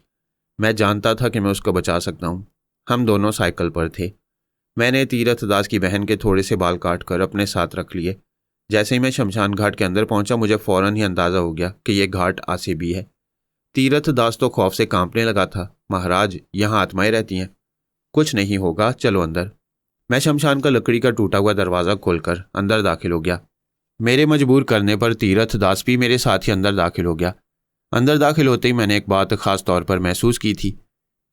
मैं जानता था कि मैं उसको बचा सकता हूँ। हम दोनों साइकिल पर थे। मैंने तीरथ दास की बहन के थोड़े से बाल काट कर अपने साथ रख लिए। जैसे ही मैं शमशान घाट के अंदर पहुंचा, मुझे फौरन ही अंदाजा हो गया कि यह घाट आसेबी है। तीरथ दास तो खौफ से कांपने लगा था। महाराज, यहाँ आत्माएं रहती हैं। कुछ नहीं होगा, चलो अंदर। मैं शमशान का लकड़ी का टूटा हुआ दरवाज़ा खोलकर अंदर दाखिल हो गया। मेरे मजबूर करने पर तीरथ दास भी मेरे साथ ही अंदर दाखिल हो गया। अंदर दाखिल होते ही मैंने एक बात खास तौर पर महसूस की थी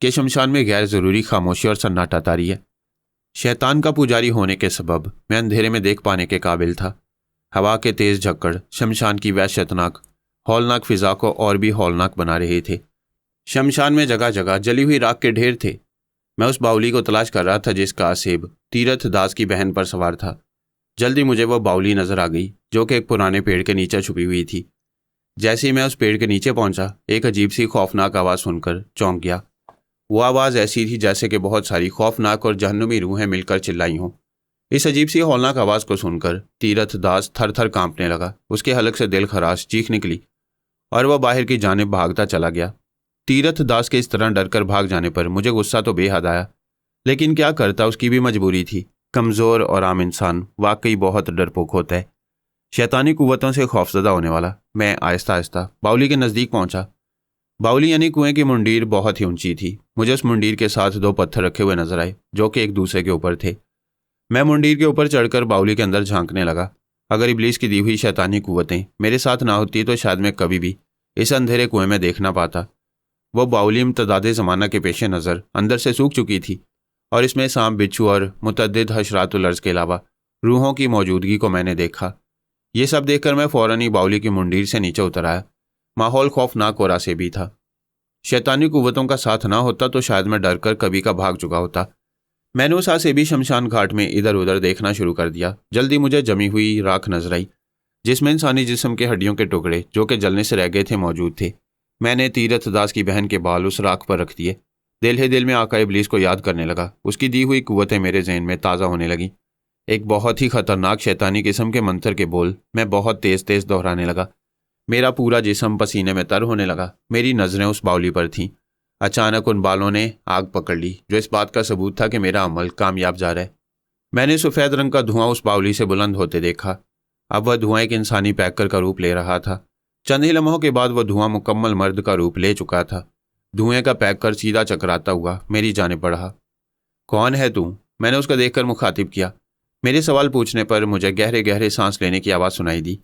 कि शमशान में गैर ज़रूरी खामोशी और सन्नाटा तारी है। शैतान का पुजारी होने के सबब मैं अंधेरे में देख पाने के काबिल था। हवा के तेज झक्कड़ शमशान की वहशतनाक हौलनाक फिजा को और भी हौलनाक बना रहे थे। शमशान में जगह जगह जली हुई राख के ढेर थे। मैं उस बावली को तलाश कर रहा था जिसका आसेब तीरथ दास की बहन पर सवार था। जल्दी मुझे वह बावली नजर आ गई जो कि एक पुराने पेड़ के नीचे छुपी हुई थी। जैसे ही मैं उस पेड़ के नीचे पहुंचा, एक अजीब सी खौफनाक आवाज़ सुनकर चौंक गया। वो आवाज़ ऐसी थी जैसे कि बहुत सारी खौफनाक और जहन्नुमी रूहें मिलकर चिल्लाई हों। इस अजीब सी हौलनाक आवाज़ को सुनकर तीरथ दास थर थर कांपने लगा। उसके हलक से दिल खराश चीख निकली और वह बाहर की जानिब भागता चला गया। तीरथ दास के इस तरह डरकर भाग जाने पर मुझे गुस्सा तो बेहद आया, लेकिन क्या करता, उसकी भी मजबूरी थी। कमज़ोर और आम इंसान वाकई बहुत डरपोक होता है, शैतानी कुव्वतों से खौफजदा होने वाला। मैं आहिस्ता आहिस्ता बावली के नज़दीक पहुंचा। बावली यानी कुएं की मुंडीर बहुत ही ऊंची थी। मुझे उस मुंडीर के साथ 2 पत्थर रखे हुए नजर आए जो कि एक दूसरे के ऊपर थे। मैं मुंडीर के ऊपर चढ़कर बावली के अंदर झांकने लगा। अगर इब्लीस की दी हुई शैतानी कुव्वतें मेरे साथ ना होती तो शायद मैं कभी भी इस अंधेरे कुएं में देख ना पाता। वो बावली इम्तदाद ज़माना के पेश नज़र अंदर से सूख चुकी थी और इसमें सांप, बिच्छू और मुतअद्दिद हशरातुल अर्ज़ के अलावा रूहों की मौजूदगी को मैंने देखा। ये सब देखकर मैं फ़ौरन ही बावली की मुंडीर से नीचे उतर आया। माहौल खौफनाक और आसेबी था। शैतानी कुव्वतों का साथ ना होता तो शायद मैं डरकर कभी का भाग चुका होता। मैंने उस आसेबी शमशान घाट में इधर उधर देखना शुरू कर दिया। जल्दी मुझे जमी हुई राख नजर आई जिसमें इंसानी जिस्म के हड्डियों के टुकड़े जो कि जलने से रह गए थे मौजूद थे। मैंने तीरथ दास की बहन के बाल उस राख पर रख दिए। दिल ही दिल में आका इब्लीस को याद करने लगा। उसकी दी हुई कुव्वतें मेरे जहन में ताज़ा होने लगी। एक बहुत ही खतरनाक शैतानी किस्म के मंत्र के बोल मैं बहुत तेज़ तेज़ दोहराने लगा। मेरा पूरा जिस्म पसीने में तर होने लगा। मेरी नज़रें उस बावली पर थीं। अचानक उन बालों ने आग पकड़ ली जो इस बात का सबूत था कि मेरा अमल कामयाब जा रहा है। मैंने सफ़ेद रंग का धुआं उस बावली से बुलंद होते देखा। अब वह धुआं एक इंसानी पैकर का रूप ले रहा था। चंद ही लम्हों के बाद वह धुआं मुकम्मल मर्द का रूप ले चुका था। धुएं का पैकर सीधा चकराता हुआ मेरी जानिब बढ़ा। कौन है तू? मैंने उसको देखकर मुखातिब किया। मेरे सवाल पूछने पर मुझे गहरे गहरे सांस लेने की आवाज़ सुनाई दी।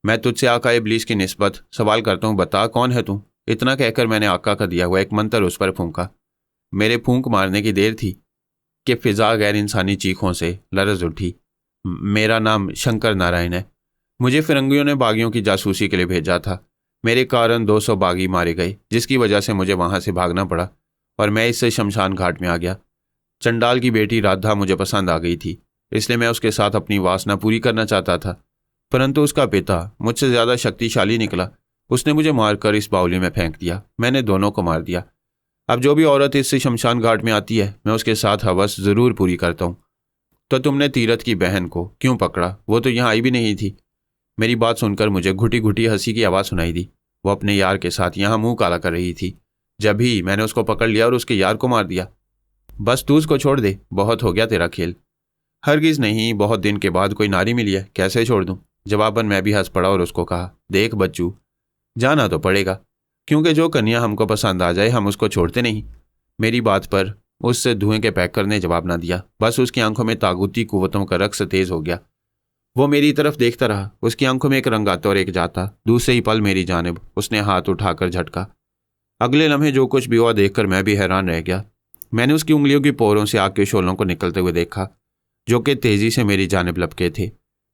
मैं तुझसे आका इब्लीस की निस्बत सवाल करता हूँ, बता कौन है तू? इतना कहकर मैंने आका का दिया हुआ एक मंत्र उस पर फूंका। मेरे फूंक मारने की देर थी कि फिजा गैर इंसानी चीखों से लरज उठी। मेरा नाम शंकर नारायण है। मुझे फिरंगियों ने बागियों की जासूसी के लिए भेजा था। मेरे कारण 200 बागी मारे गए, जिसकी वजह से मुझे वहां से भागना पड़ा और मैं इससे शमशान घाट में आ गया। चंडाल की बेटी राधा मुझे पसंद आ गई थी, इसलिए मैं उसके साथ अपनी वासना पूरी करना चाहता था। परंतु उसका पिता मुझसे ज़्यादा शक्तिशाली निकला। उसने मुझे मारकर इस बावली में फेंक दिया। मैंने दोनों को मार दिया। अब जो भी औरत इससे शमशान घाट में आती है, मैं उसके साथ हवस ज़रूर पूरी करता हूँ। तो तुमने तीरथ की बहन को क्यों पकड़ा? वो तो यहाँ आई भी नहीं थी। मेरी बात सुनकर मुझे घुटी घुटी हंसी की आवाज़ सुनाई दी। वो अपने यार के साथ यहाँ मुंह काला कर रही थी। जब ही मैंने उसको पकड़ लिया और उसके यार को मार दिया। बस तू उसको छोड़ दे, बहुत हो गया तेरा खेल। हरगिज नहीं, बहुत दिन के बाद कोई नारी मिली है, कैसे छोड़ दूं? जवाबन मैं भी हंस पड़ा और उसको कहा, देख बच्चू, जाना तो पड़ेगा, क्योंकि जो कन्या हमको पसंद आ जाए हम उसको छोड़ते नहीं। मेरी बात पर उससे धुएं के पैकर ने जवाब ना दिया। बस उसकी आंखों में तागुती कुव्वतों का रक्स तेज हो गया। वो मेरी तरफ देखता रहा। उसकी आंखों में एक रंग आता और एक जाता। दूसरे ही पल मेरी जानिब उसने हाथ उठाकर झटका। अगले लम्हे जो कुछ भी हुआ देखकर मैं भी हैरान रह गया। मैंने उसकी उंगलियों की पोरों से आग के शोलों को निकलते हुए देखा, जो कि तेजी से मेरी जानिब लपके थे।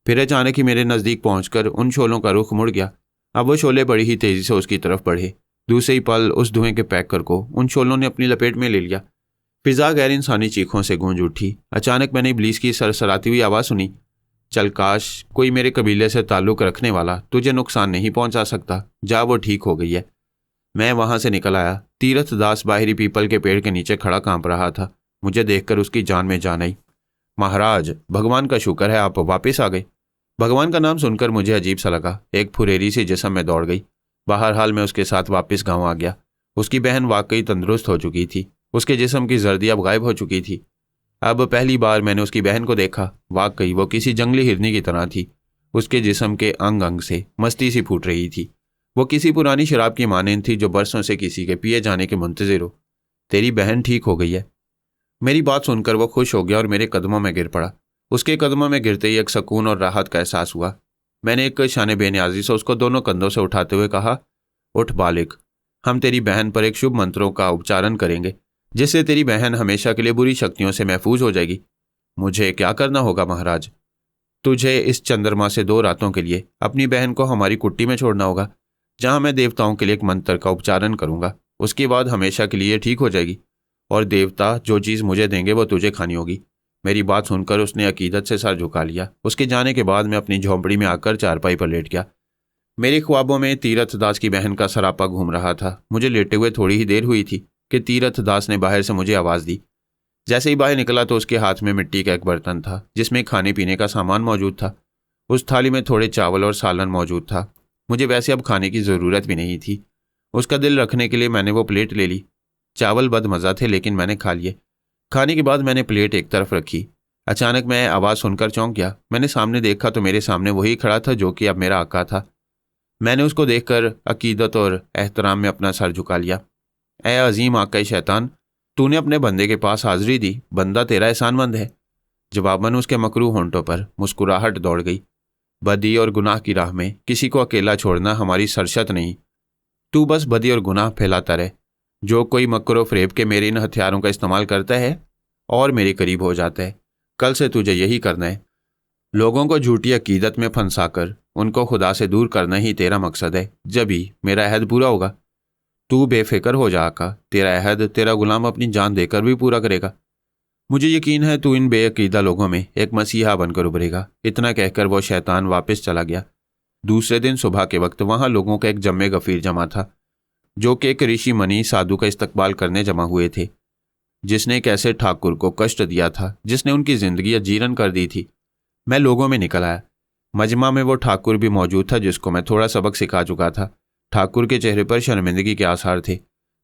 फिर अचानक ही मेरे नज़दीक पहुंचकर उन शोलों का रुख मुड़ गया। अब वो शोले बड़ी ही तेजी से उसकी तरफ बढ़े। दूसरे ही पल उस धुएं के पैकर को उन शोलों ने अपनी लपेट में ले लिया। फिजा गैर इंसानी चीखों से गूंज उठी। अचानक मैंने इब्लीस की सरसराती हुई आवाज़ सुनी, चल काश कोई मेरे कबीले से ताल्लुक़ रखने वाला तुझे नुकसान नहीं पहुंचा सकता। जा, वो ठीक हो गई है। मैं वहां से निकल आया। तीरथ दास बाहरी पीपल के पेड़ के नीचे खड़ा कांप रहा था। मुझे देखकर उसकी जान में जान आई। महाराज, भगवान का शुक्र है आप वापस आ गए। भगवान का नाम सुनकर मुझे अजीब सा लगा। एक फुरेरी सी जिस्म में दौड़ गई। बहरहाल मैं उसके साथ वापस गांव आ गया। उसकी बहन वाकई तंदुरुस्त हो चुकी थी। उसके जिस्म की जर्दी अब गायब हो चुकी थी। अब पहली बार मैंने उसकी बहन को देखा। वाकई वो किसी जंगली हिरनी की तरह थी। उसके जिस्म के अंग अंग से मस्ती सी फूट रही थी। वो किसी पुरानी शराब की मानेंद थी जो बरसों से किसी के पिए जाने के मुंतजिर हो। तेरी बहन ठीक हो गई है। मेरी बात सुनकर वो खुश हो गया और मेरे कदमों में गिर पड़ा। उसके कदमों में गिरते ही एक सुकून और राहत का एहसास हुआ। मैंने एक शाने बेनियाजी से उसको दोनों कंधों से उठाते हुए कहा, उठ बालिक, हम तेरी बहन पर एक शुभ मंत्रों का उच्चारण करेंगे, जिससे तेरी बहन हमेशा के लिए बुरी शक्तियों से महफूज हो जाएगी। मुझे क्या करना होगा महाराज? तुझे इस चंद्रमा से 2 रातों के लिए अपनी बहन को हमारी कुट्टी में छोड़ना होगा, जहां मैं देवताओं के लिए एक मंत्र का उच्चारण करूंगा। उसके बाद हमेशा के लिए ठीक हो जाएगी और देवता जो चीज़ मुझे देंगे वो तुझे खानी होगी। मेरी बात सुनकर उसने अकीदत से सर झुका लिया। उसके जाने के बाद मैं अपनी झोंपड़ी में आकर चारपाई पर लेट गया। मेरे ख्वाबों में तीरथ दास की बहन का सरापा घूम रहा था। मुझे लेटे हुए थोड़ी ही देर हुई थी कि तीरथ दास ने बाहर से मुझे आवाज़ दी। जैसे ही बाहर निकला तो उसके हाथ में मिट्टी का एक बर्तन था, जिसमें खाने पीने का सामान मौजूद था। उस थाली में थोड़े चावल और सालन मौजूद था। मुझे वैसे अब खाने की ज़रूरत भी नहीं थी। उसका दिल रखने के लिए मैंने वो प्लेट ले ली। चावल बदमज़ा थे, लेकिन मैंने खा लिए। खाने के बाद मैंने प्लेट एक तरफ रखी। अचानक मैं आवाज़ सुनकर चौंक गया। मैंने सामने देखा तो मेरे सामने वही खड़ा था जो कि अब मेरा आका था। मैंने उसको देखकर अकीदत और एहतराम में अपना सर झुका लिया। ए अजीम आका शैतान, तूने अपने बंदे के पास हाजिरी दी। बंदा तेरा एहसानमंद है। जवाबन उसके मकरू होंठों पर मुस्कुराहट दौड़ गई। बदी और गुनाह की राह में किसी को अकेला छोड़ना हमारी सरशत नहीं। तू बस बदी और गुनाह फैलाता रहे। जो कोई मकरो फरेब के मेरे इन हथियारों का इस्तेमाल करता है और मेरे करीब हो जाता है, कल से तुझे यही करना है। लोगों को झूठी अकीदत में फंसाकर उनको खुदा से दूर करना ही तेरा मकसद है। जब ही मेरा अहद पूरा होगा, तू बेफिक्र हो जा आका। तेरा अहद तेरा गुलाम अपनी जान देकर भी पूरा करेगा। मुझे यकीन है तू इन बेअकीदा लोगों में एक मसीहा बनकर उभरेगा। इतना कहकर वो शैतान वापस चला गया। दूसरे दिन सुबह के वक्त वहां लोगों का एक जम्मे गफीर जमा था, जो कि एक ऋषि मनी साधु का इस्तकबाल करने जमा हुए थे, जिसने एक ऐसे ठाकुर को कष्ट दिया था जिसने उनकी जिंदगी अजीरन कर दी थी। मैं लोगों में निकल आया। मजमा में वो ठाकुर भी मौजूद था जिसको मैं थोड़ा सबक सिखा चुका था। ठाकुर के चेहरे पर शर्मिंदगी के आसार थे।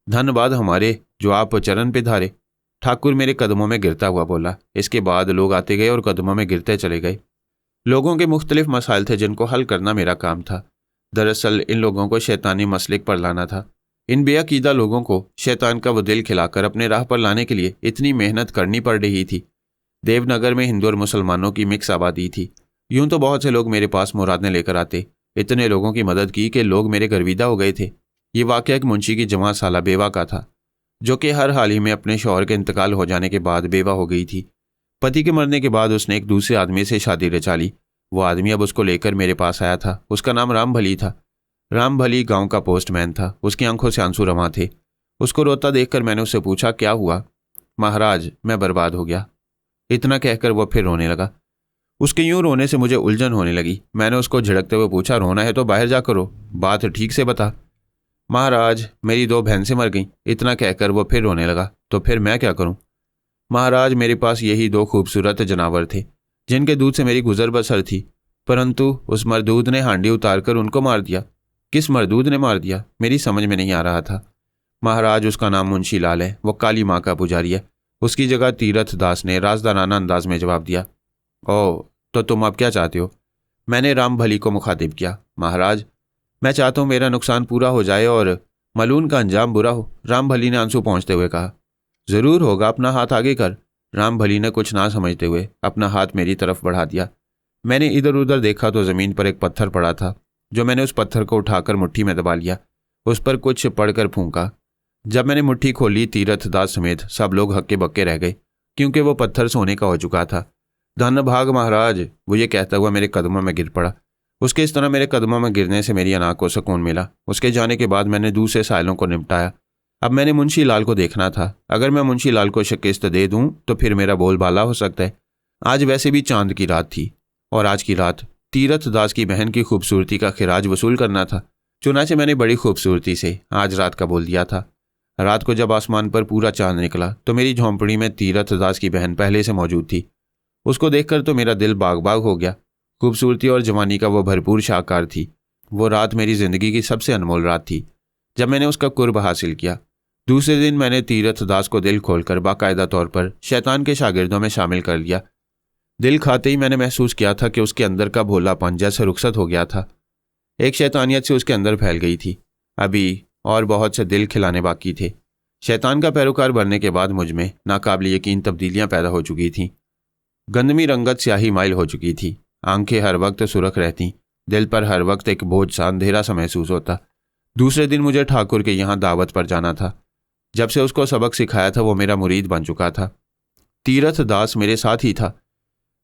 धन्यवाद हमारे जो आप चरण पे धारे। ठाकुर मेरे कदमों में गिरता हुआ बोला। इसके बाद लोग आते गए और कदमों में गिरते चले गए। लोगों के मुख्तलिफ मसाइल थे जिनको हल करना मेरा काम था। दरअसल इन लोगों को शैतानी मसलिक पर लाना था। इन बेअकीदा लोगों को शैतान का वो दिल खिलाकर अपने राह पर लाने के लिए इतनी मेहनत करनी पड़ रही थी। देवनगर में हिंदू और मुसलमानों की मिक्स आबादी थी। यूं तो बहुत से लोग मेरे पास मुरादें लेकर आते। इतने लोगों की मदद की कि लोग मेरे गर्विदा हो गए थे। ये वाकया एक मुंशी की जवां साला बेवा का था, जो कि हर हाल ही में अपने शौहर के इंतकाल हो जाने के बाद बेवा हो गई थी। पति के मरने के बाद उसने एक दूसरे आदमी से शादी रचा ली। वो आदमी अब उसको लेकर मेरे पास आया था। उसका नाम राम भली था। राम भली गांव का पोस्टमैन था। उसकी आंखों से आंसू रमा थे। उसको रोता देखकर मैंने उससे पूछा, क्या हुआ? महाराज, मैं बर्बाद हो गया। इतना कहकर वो फिर रोने लगा। उसके यूं रोने से मुझे उलझन होने लगी। मैंने उसको झिड़कते हुए पूछा, रोना है तो बाहर जाकर रो, बात ठीक से बता। महाराज, मेरी 2 भैंसें मर गईं। इतना कहकर वो फिर रोने लगा। तो फिर मैं क्या करूं? महाराज, मेरे पास यही 2 खूबसूरत जानवर थे जिनके दूध से मेरी गुजर बसर थी, परंतु उस मरदूद ने हांडी उतारकर उनको मार दिया। किस मरदूद ने मार दिया? मेरी समझ में नहीं आ रहा था। महाराज, उसका नाम मुंशी लाल है। वो काली माँ का पुजारी है। उसकी जगह तीरथ दास ने राजदाराना अंदाज में जवाब दिया। ओह, तो तुम अब क्या चाहते हो? मैंने राम भली को मुखातिब किया। महाराज, मैं चाहता हूँ मेरा नुकसान पूरा हो जाए और मलून का अंजाम बुरा हो। राम भली ने आंसू पहुँचते हुए कहा। जरूर होगा, अपना हाथ आगे कर। राम भली ने कुछ ना समझते हुए अपना हाथ मेरी तरफ बढ़ा दिया। मैंने इधर उधर देखा तो जमीन पर एक पत्थर पड़ा था, जो मैंने उस पत्थर को उठाकर मुट्ठी में दबा लिया। उस पर कुछ पढ़कर फूंका। जब मैंने मुट्ठी खोली, तीरथ दास समेत सब लोग हक्के बक्के रह गए, क्योंकि वो पत्थर सोने का हो चुका था। धन भाग महाराज, वो ये कहता हुआ मेरे कदमों में गिर पड़ा। उसके इस तरह मेरे कदमों में गिरने से मेरी अना को सुकून मिला। उसके जाने के बाद मैंने दूसरे साइलों को निपटाया। अब मैंने मुंशी लाल को देखना था। अगर मैं मुंशी लाल को शिकस्त दे दूं तो फिर मेरा बोलबाला हो सकता है। आज वैसे भी चांद की रात थी और आज की रात तीरथ दास की बहन की खूबसूरती का खिराज वसूल करना था। चुनाचे मैंने बड़ी खूबसूरती से आज रात का बोल दिया था। रात को जब आसमान पर पूरा चांद निकला तो मेरी झोंपड़ी में तीरथ दास की बहन पहले से मौजूद थी। उसको देखकर तो मेरा दिल बाग बाग हो गया। खूबसूरती और जवानी का वो भरपूर शाहकार थी। वो रात मेरी जिंदगी की सबसे अनमोल रात थी जब मैंने उसका कुर्ब हासिल किया। दूसरे दिन मैंने तीरथ दास को दिल खोलकर बाकायदा तौर पर शैतान के शागिर्दों में शामिल कर लिया। दिल खाते ही मैंने महसूस किया था कि उसके अंदर का भोलापन जैसे रुखसत हो गया था। एक शैतानियत से उसके अंदर फैल गई थी। अभी और बहुत से दिल खिलाने बाकी थे। शैतान का पैरोकार बनने के बाद मुझ में नाकाबिल यकीन तब्दीलियां पैदा हो चुकी थीं। गंदमी रंगत स्याही माइल हो चुकी थी। आंखें हर वक्त सुरख रहती। दिल पर हर वक्त एक बोझ सा अंधेरा सा महसूस होता। दूसरे दिन मुझे ठाकुर के यहाँ दावत पर जाना था। जब से उसको सबक सिखाया था वो मेरा मुरीद बन चुका था। तीरथ दास मेरे साथ ही था।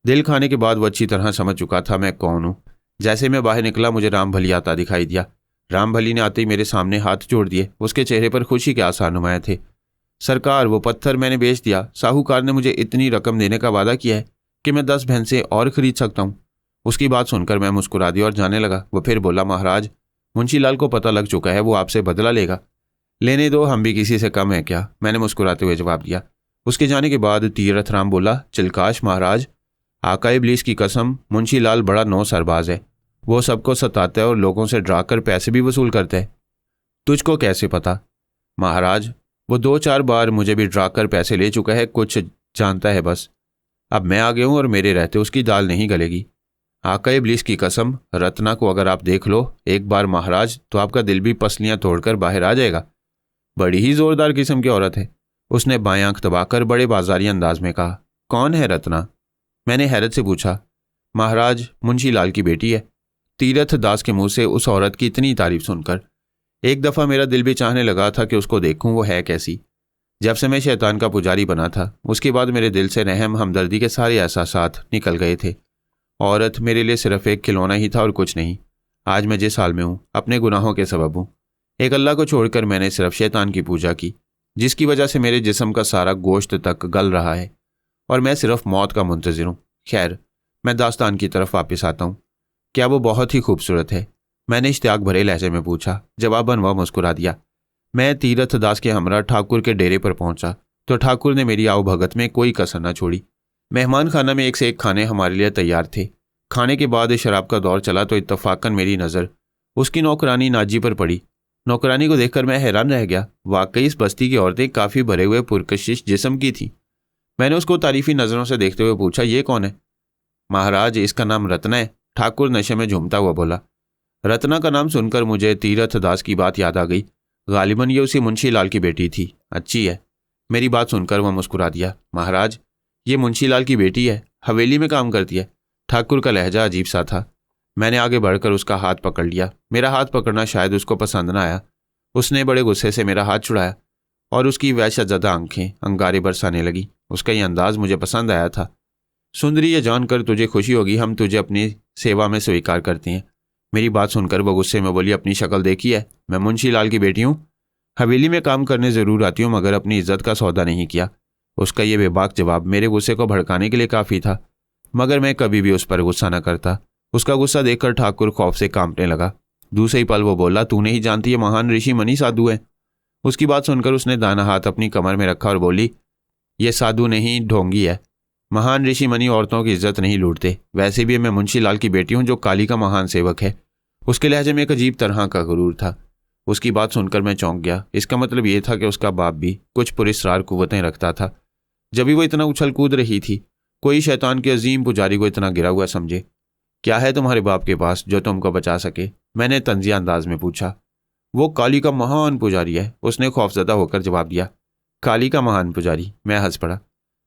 दिल खाने के बाद वो अच्छी तरह समझ चुका था मैं कौन हूँ। जैसे मैं बाहर निकला मुझे राम भली आता दिखाई दिया। राम भली ने आते ही मेरे सामने हाथ जोड़ दिए। उसके चेहरे पर खुशी के आसार नुमाए थे। सरकार, वो पत्थर मैंने बेच दिया। साहूकार ने मुझे इतनी रकम देने का वादा किया है कि मैं 10 भैंसें और खरीद सकता हूँ। उसकी बात सुनकर मैं मुस्कुरा दिया और जाने लगा। वो फिर बोला, महाराज, मुंशी लाल को पता लग चुका है, वो आपसे बदला लेगा। लेने दो, हम भी किसी से कम है क्या? मैंने मुस्कुराते हुए जवाब दिया। उसके जाने के बाद तीरथ राम बोला, चिलकाश महाराज, आका इब्लीस की कसम, मुंशी लाल बड़ा 9 सरबाज है। वो सबको सताता है और लोगों से डराकर पैसे भी वसूल करता है। तुझको कैसे पता? महाराज, वो 2-4 बार मुझे भी डराकर पैसे ले चुका है। कुछ जानता है बस। अब मैं आ गया हूं और मेरे रहते उसकी दाल नहीं गलेगी। आका इब्लीस की कसम, रत्ना को अगर आप देख लो एक बार महाराज, तो आपका दिल भी पसलियां तोड़कर बाहर आ जाएगा। बड़ी ही जोरदार किस्म की औरत है। उसने बाएं आंख दबाकर बड़े बाजारी अंदाज में कहा। कौन है रत्ना? मैंने हैरत से पूछा। महाराज, मुंशी लाल की बेटी है। तीरथ दास के मुंह से उस औरत की इतनी तारीफ सुनकर एक दफ़ा मेरा दिल भी चाहने लगा था कि उसको देखूं वो है कैसी। जब से मैं शैतान का पुजारी बना था उसके बाद मेरे दिल से रहम हमदर्दी के सारे एहसासात निकल गए थे। औरत मेरे लिए सिर्फ एक खिलौना ही था और कुछ नहीं। आज मैं जिस हाल में हूँ अपने गुनाहों के सबब हूँ। एक अल्लाह को छोड़कर मैंने सिर्फ शैतान की पूजा की, जिसकी वजह से मेरे जिस्म का सारा गोश्त तक गल रहा है और मैं सिर्फ मौत का मुंतज़िर हूँ। खैर, मैं दास्तान की तरफ वापस आता हूँ। क्या वो बहुत ही खूबसूरत है? मैंने इश्तियाक भरे लहजे में पूछा। जवाबन वह मुस्कुरा दिया। मैं तीरथ दास के हमरा ठाकुर के डेरे पर पहुंचा तो ठाकुर ने मेरी आओ भगत में कोई कसर न छोड़ी। मेहमान खाना में एक से एक खाने हमारे लिए तैयार थे। खाने के बाद शराब का दौर चला तो इत्तफाकन मेरी नज़र उसकी नौकरानी नाजी पर पड़ी। नौकरानी को देखकर मैं हैरान रह गया। वाकई इस बस्ती की औरतें काफ़ी भरे हुए पुरकशिश जिस्म की थीं। मैंने उसको तारीफी नज़रों से देखते हुए पूछा, ये कौन है? महाराज, इसका नाम रत्ना है। ठाकुर नशे में झूमता हुआ बोला। रत्ना का नाम सुनकर मुझे तीरथ दास की बात याद आ गई। गालिबन ये उसी मुंशी लाल की बेटी थी। अच्छी है। मेरी बात सुनकर वह मुस्कुरा दिया। महाराज, ये मुंशी लाल की बेटी है, हवेली में काम करती है। ठाकुर का लहजा अजीब सा था। मैंने आगे बढ़कर उसका हाथ पकड़ लिया। मेरा हाथ पकड़ना शायद उसको पसंद न आया। उसने बड़े गुस्से से मेरा हाथ छुड़ाया और उसकी वहशतज़दा आंखें अंगारे बरसाने लगी। उसका ये अंदाज मुझे पसंद आया था। सुंदरी, ये जानकर तुझे खुशी होगी, हम तुझे अपनी सेवा में स्वीकार करते हैं। मेरी बात सुनकर वो गुस्से में बोली, अपनी शक्ल देखी है? मैं मुंशी लाल की बेटी हूँ। हवेली में काम करने ज़रूर आती हूँ, मगर अपनी इज्जत का सौदा नहीं किया। उसका ये बेबाक जवाब मेरे गुस्से को भड़काने के लिए काफ़ी था, मगर मैं कभी भी उस पर गुस्सा न करता। उसका गुस्सा देखकर ठाकुर खौफ से कांपने लगा। दूसरे ही पल वो बोला, तू नहीं जानती ये महान ऋषि मनी साधु है। उसकी बात सुनकर उसने दाना हाथ अपनी कमर में रखा और बोली, ये साधु नहीं, ढोंगी है। महान ऋषि मनी औरतों की इज्जत नहीं लूटते। वैसे भी मैं मुंशी लाल की बेटी हूँ, जो काली का महान सेवक है। उसके लहजे में एक अजीब तरह का गुरूर था। उसकी बात सुनकर मैं चौंक गया। इसका मतलब ये था कि उसका बाप भी कुछ पुरस्कार कुव्वतें रखता था, जब भी वो इतना उछल कूद रही थी। कोई शैतान के अजीम पुजारी को इतना गिरा हुआ समझे। क्या है तुम्हारे बाप के पास जो तुमको बचा सके? मैंने तंजिया अंदाज में पूछा। वो काली का महान पुजारी है, उसने खौफजदा होकर जवाब दिया। काली का महान पुजारी? मैं हंस पड़ा।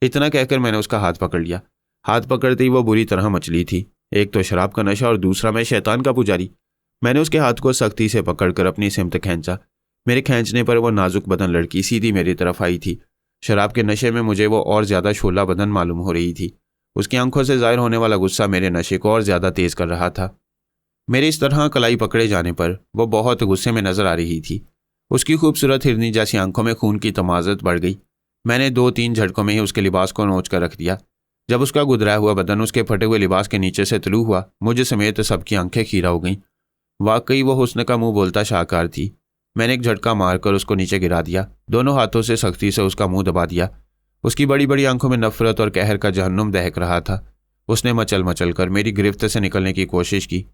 इतना कहकर मैंने उसका हाथ पकड़ लिया। हाथ पकड़ते ही वो बुरी तरह मचली थी। एक तो शराब का नशा और दूसरा मैं शैतान का पुजारी। मैंने उसके हाथ को सख्ती से पकड़कर अपनी सिमत खींचा। मेरे खींचने पर वो नाजुक बदन लड़की सीधी मेरी तरफ आई थी। शराब के नशे में मुझे वो और ज्यादा शोला बदन मालूम हो रही थी। उसकी आंखों से जाहिर होने वाला गुस्सा मेरे नशे को और ज्यादा तेज कर रहा था। मेरे इस तरह कलाई पकड़े जाने पर वो बहुत गुस्से में नजर आ रही थी। उसकी खूबसूरत हिरनी जैसी आंखों में खून की तमाजत बढ़ गई। मैंने 2-3 झटकों में ही उसके लिबास को नोच कर रख दिया। जब उसका गुदराया हुआ बदन उसके फटे हुए लिबास के नीचे से तलू हुआ, मुझे समेत सबकी आंखें खीरा हो गईं। वाकई वो हुस्न का मुंह बोलता शाहकार थी। मैंने एक झटका मारकर उसको नीचे गिरा दिया। दोनों हाथों से सख्ती से उसका मुंह दबा दिया। उसकी बड़ी बड़ी आंखों में नफरत और कहर का जहन्नुम दहक रहा था। उसने मचल मचल कर मेरी गिरफ्त से निकलने की कोशिश की।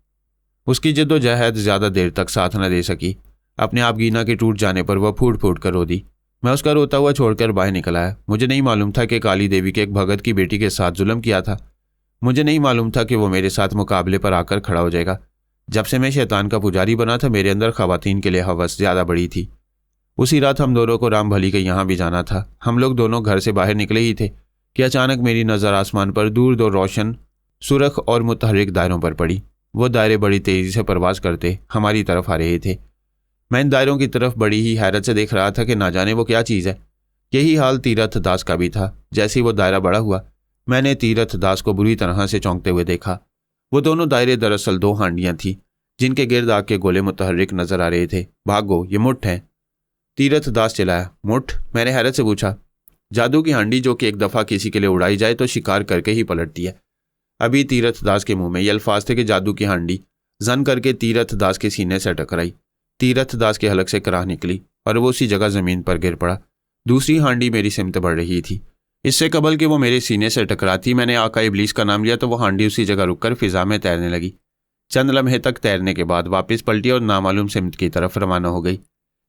उसकी जद्दोजहद ज्यादा देर तक साथ न दे सकी। अपने आप गीना के टूट जाने पर वह फूट फूट कर रो दी। मैं उसका रोता हुआ छोड़कर बाहर निकल आया। मुझे नहीं मालूम था कि काली देवी के एक भगत की बेटी के साथ जुल्म किया था। मुझे नहीं मालूम था कि वो मेरे साथ मुकाबले पर आकर खड़ा हो जाएगा। जब से मैं शैतान का पुजारी बना था, मेरे अंदर खवातीन के लिए हवस ज्यादा बड़ी थी। उसी रात हम दोनों को राम भली के यहाँ भी जाना था। हम लोग दोनों घर से बाहर निकले ही थे कि अचानक मेरी नज़र आसमान पर दूर दो रोशन, सुरख और मुतहरिक दायरों पर पड़ी। वो दायरे बड़ी तेजी से परवाज करते हमारी तरफ आ रहे थे। मैं इन दायरों की तरफ बड़ी ही हैरत से देख रहा था कि ना जाने वो क्या चीज़ है। यही हाल तीरथ दास का भी था। जैसे ही वो दायरा बड़ा हुआ, मैंने तीरथ दास को बुरी तरह से चौंकते हुए देखा। वो दोनों दायरे दरअसल 2 हांडियां थीं, जिनके गिर्द आग के गोले मुतहर्रिक नजर आ रहे थे। भागो, ये मुठ है। तीरथ दास चिल्लाया। मुठ? मैंने हैरत से पूछा। जादू की हांडी जो कि एक दफा किसी के लिए उड़ाई जाए तो शिकार करके ही पलटती है। अभी तीरथ दास के मुंह में ये अल्फाज थे कि जादू की हांडी जन करके तीरथ दास के सीने से टकराई। तीरथ दास के हलक से कराह निकली और वो उसी जगह जमीन पर गिर पड़ा। दूसरी हांडी मेरी सिमत बढ़ रही थी। इससे कबल कि वो मेरे सीने से टकराती, मैंने आका इब्लीस का नाम लिया तो वो हांडी उसी जगह रुककर फिजा में तैरने लगी। चंद लम्हे तक तैरने के बाद वापस पलटी और नामालूम सिमत की तरफ रवाना हो गई।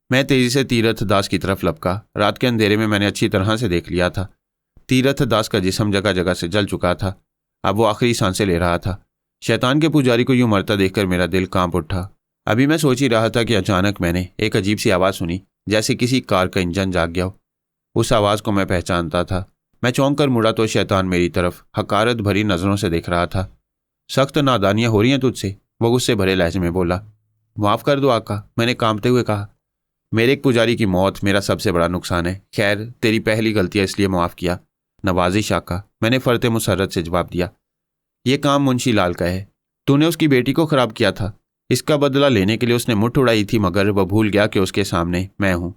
मैं तेजी से तीरथ दास की तरफ लपका। रात के अंधेरे में मैंने अच्छी तरह से देख लिया था। तीरथ दास का जिस्म जगह जगह से जल चुका था। अब वो आखिरी सांसें ले रहा था। शैतान के पुजारी को यूं मरता देखकर मेरा दिल कांप उठा। अभी मैं सोच ही रहा था कि अचानक मैंने एक अजीब सी आवाज़ सुनी, जैसे किसी कार का इंजन जाग गया हो। उस आवाज़ को मैं पहचानता था। मैं चौंक कर मुड़ा तो शैतान मेरी तरफ हकारत भरी नज़रों से देख रहा था। सख्त नादानियाँ हो रही हैं तुझसे, वो गुस्से भरे लहजे में बोला। माफ़ कर दो आका, मैंने कांपते हुए कहा। मेरे एक पुजारी की मौत मेरा सबसे बड़ा नुकसान है। खैर, तेरी पहली गलती है इसलिए माफ़ किया। नवाजिश आका, मैंने फरते मुसर्रत से जवाब दिया। ये काम मुंशी लाल का है। तूने उसकी बेटी को खराब किया था। इसका बदला लेने के लिए उसने मुठ उड़ाई थी, मगर वह भूल गया कि उसके सामने मैं हूँ।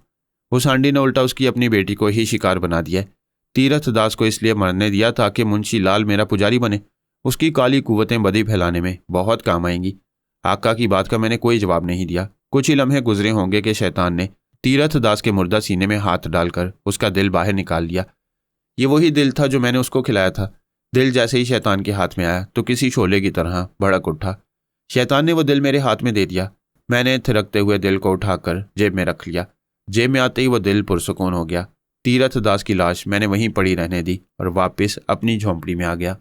उस हांडी ने उल्टा उसकी अपनी बेटी को ही शिकार बना दिया। तीरथ दास को इसलिए मरने दिया ताकि मुंशी लाल मेरा पुजारी बने। उसकी काली कुव्वतें बदी फैलाने में बहुत काम आएंगी। आका की बात का मैंने कोई जवाब नहीं दिया। कुछ ही लम्हे गुजरे होंगे कि शैतान ने तीरथ दास के मुर्दा सीने में हाथ डालकर उसका दिल बाहर निकाल लिया। ये वही दिल था जो मैंने उसको खिलाया था। दिल जैसे ही शैतान के हाथ में आया तो किसी शोले की तरह भड़क उठा। शैतान ने वो दिल मेरे हाथ में दे दिया। मैंने थिरकते हुए दिल को उठाकर जेब में रख लिया। जेब में आते ही वो दिल पुरसुकून हो गया। तीरथ दास की लाश मैंने वहीं पड़ी रहने दी और वापस अपनी झोंपड़ी में आ गया।